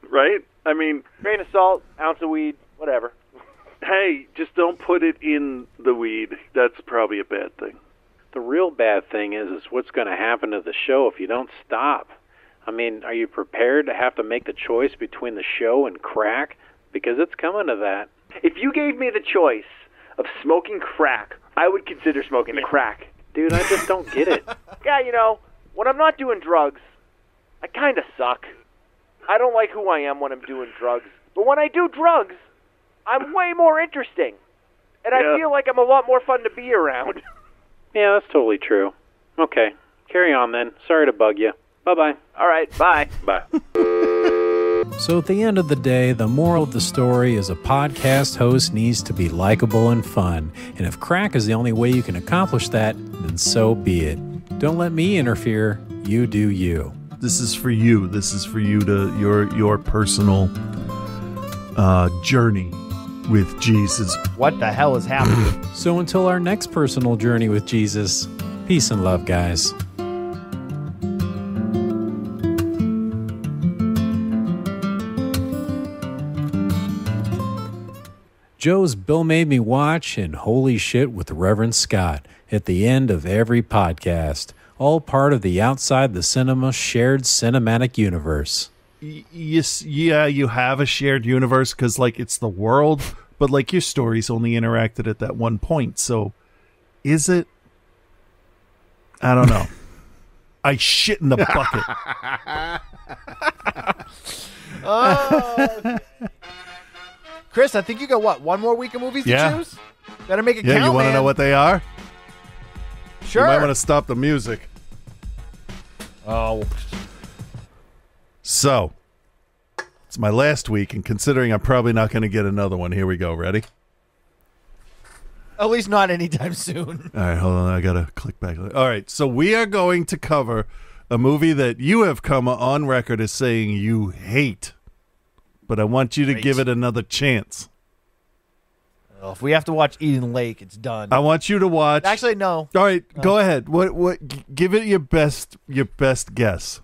Right? I mean... Grain of salt, ounce of weed, whatever. Hey, just don't put it in the weed. That's probably a bad thing. The real bad thing is what's going to happen to the show if you don't stop. I mean, are you prepared to have to make the choice between the show and crack? Because it's coming to that. If you gave me the choice of smoking crack, I would consider smoking the crack. Dude, I just don't get it. Yeah, you know, when I'm not doing drugs, I kind of suck. I don't like who I am when I'm doing drugs. But when I do drugs, I'm way more interesting. And I feel like I'm a lot more fun to be around. Yeah, that's totally true. Okay, carry on then. Sorry to bug you. Bye-bye. All right, bye. Bye. So at the end of the day, the moral of the story is a podcast host needs to be likable and fun. And if crack is the only way you can accomplish that, then so be it. Don't let me interfere. You do you. This is for you. This is for you to your personal journey with Jesus. What the hell is happening? So until our next personal journey with Jesus, peace and love, guys. Joe's Bill Made Me Watch and Holy Shit with Reverend Scott at the end of every podcast, all part of the Outside the Cinema shared cinematic universe. Yes, yeah, you have a shared universe because, like, it's the world, but, like, your stories only interacted at that one point. So, is it? I don't know. I shit in the bucket. Oh. Chris, I think you got, what, one more week of movies to choose? Better make it count, you want to know what they are? Sure. You might want to stop the music. Oh. So, it's my last week, and considering I'm probably not going to get another one, here we go. Ready? At least not anytime soon. All right, hold on. I got to click back. All right, so we are going to cover a movie that you have come on record as saying you hate, but I want you to give it another chance. Well, if we have to watch Eden Lake, it's done. I want you to watch. Actually, no. All right, go ahead. What? Give it your best guess.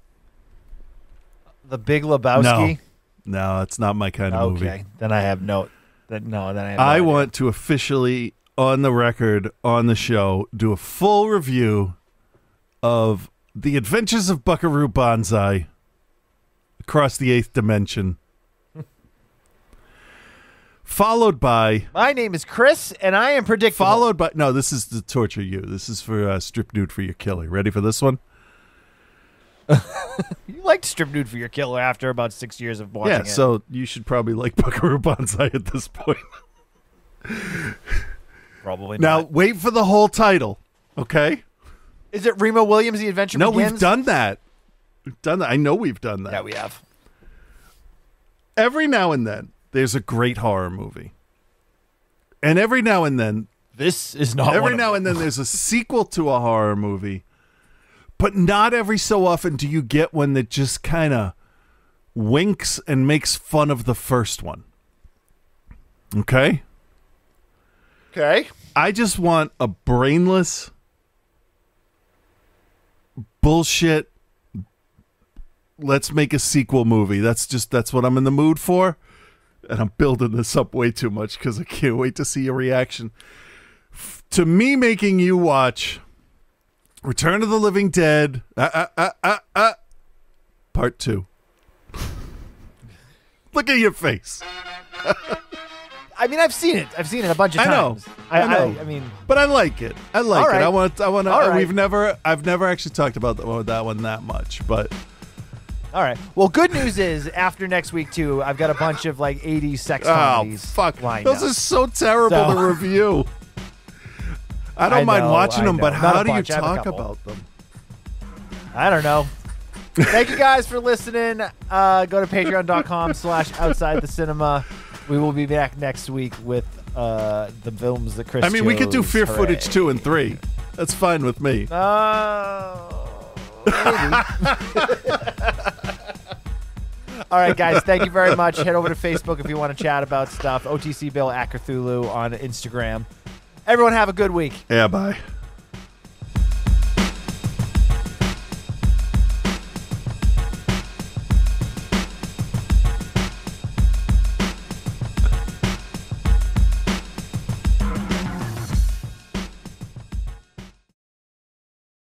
The Big Lebowski? No, it's not my kind of movie. Okay, then I have no. I want to officially, on the record, on the show, do a full review of The Adventures of Buckaroo Banzai Across the Eighth Dimension. Followed by... My name is Chris, and I am predictable. Followed by... No, this is to torture you. This is for Strip Nude for Your Killer. Ready for this one? You liked Strip Nude for Your Killer after about 6 years of watching it. Yeah, so you should probably like Buckaroo Banzai at this point. Probably not. Now, wait for the whole title, okay? Is it Remo Williams, The Adventure Begins? No, we've done that. We've done that. I know we've done that. Yeah, we have. Every now and then, there's a great horror movie. And every now and then... This is not Every now and then, there's a sequel to a horror movie. But not every so often do you get one that just kind of winks and makes fun of the first one. Okay? Okay. I just want a brainless bullshit. Let's make a sequel movie. That's what I'm in the mood for. And I'm building this up way too much because I can't wait to see your reaction. To me making you watch Return of the Living Dead, Part 2. Look at your face. I mean, I've seen it. I've seen it a bunch of times. I know. I mean, but I like it. I like it. I want to. Right. I've never actually talked about that one that much, but. All right. Well, good news is after next week too, I've got a bunch of like 80s sex comedies. Oh fuck! Lined Those up. are so terrible to review. I don't mind watching them, but how do you talk about them? I don't know. Thank you guys for listening. Go to patreon.com/outsidethecinema. We will be back next week with the films that Chris we could do chose. Fear Hooray. Footage 2 and 3. That's fine with me. All right, guys. Thank you very much. Head over to Facebook if you want to chat about stuff. OTC Bill at Cthulhu on Instagram. Everyone have a good week. Yeah, bye.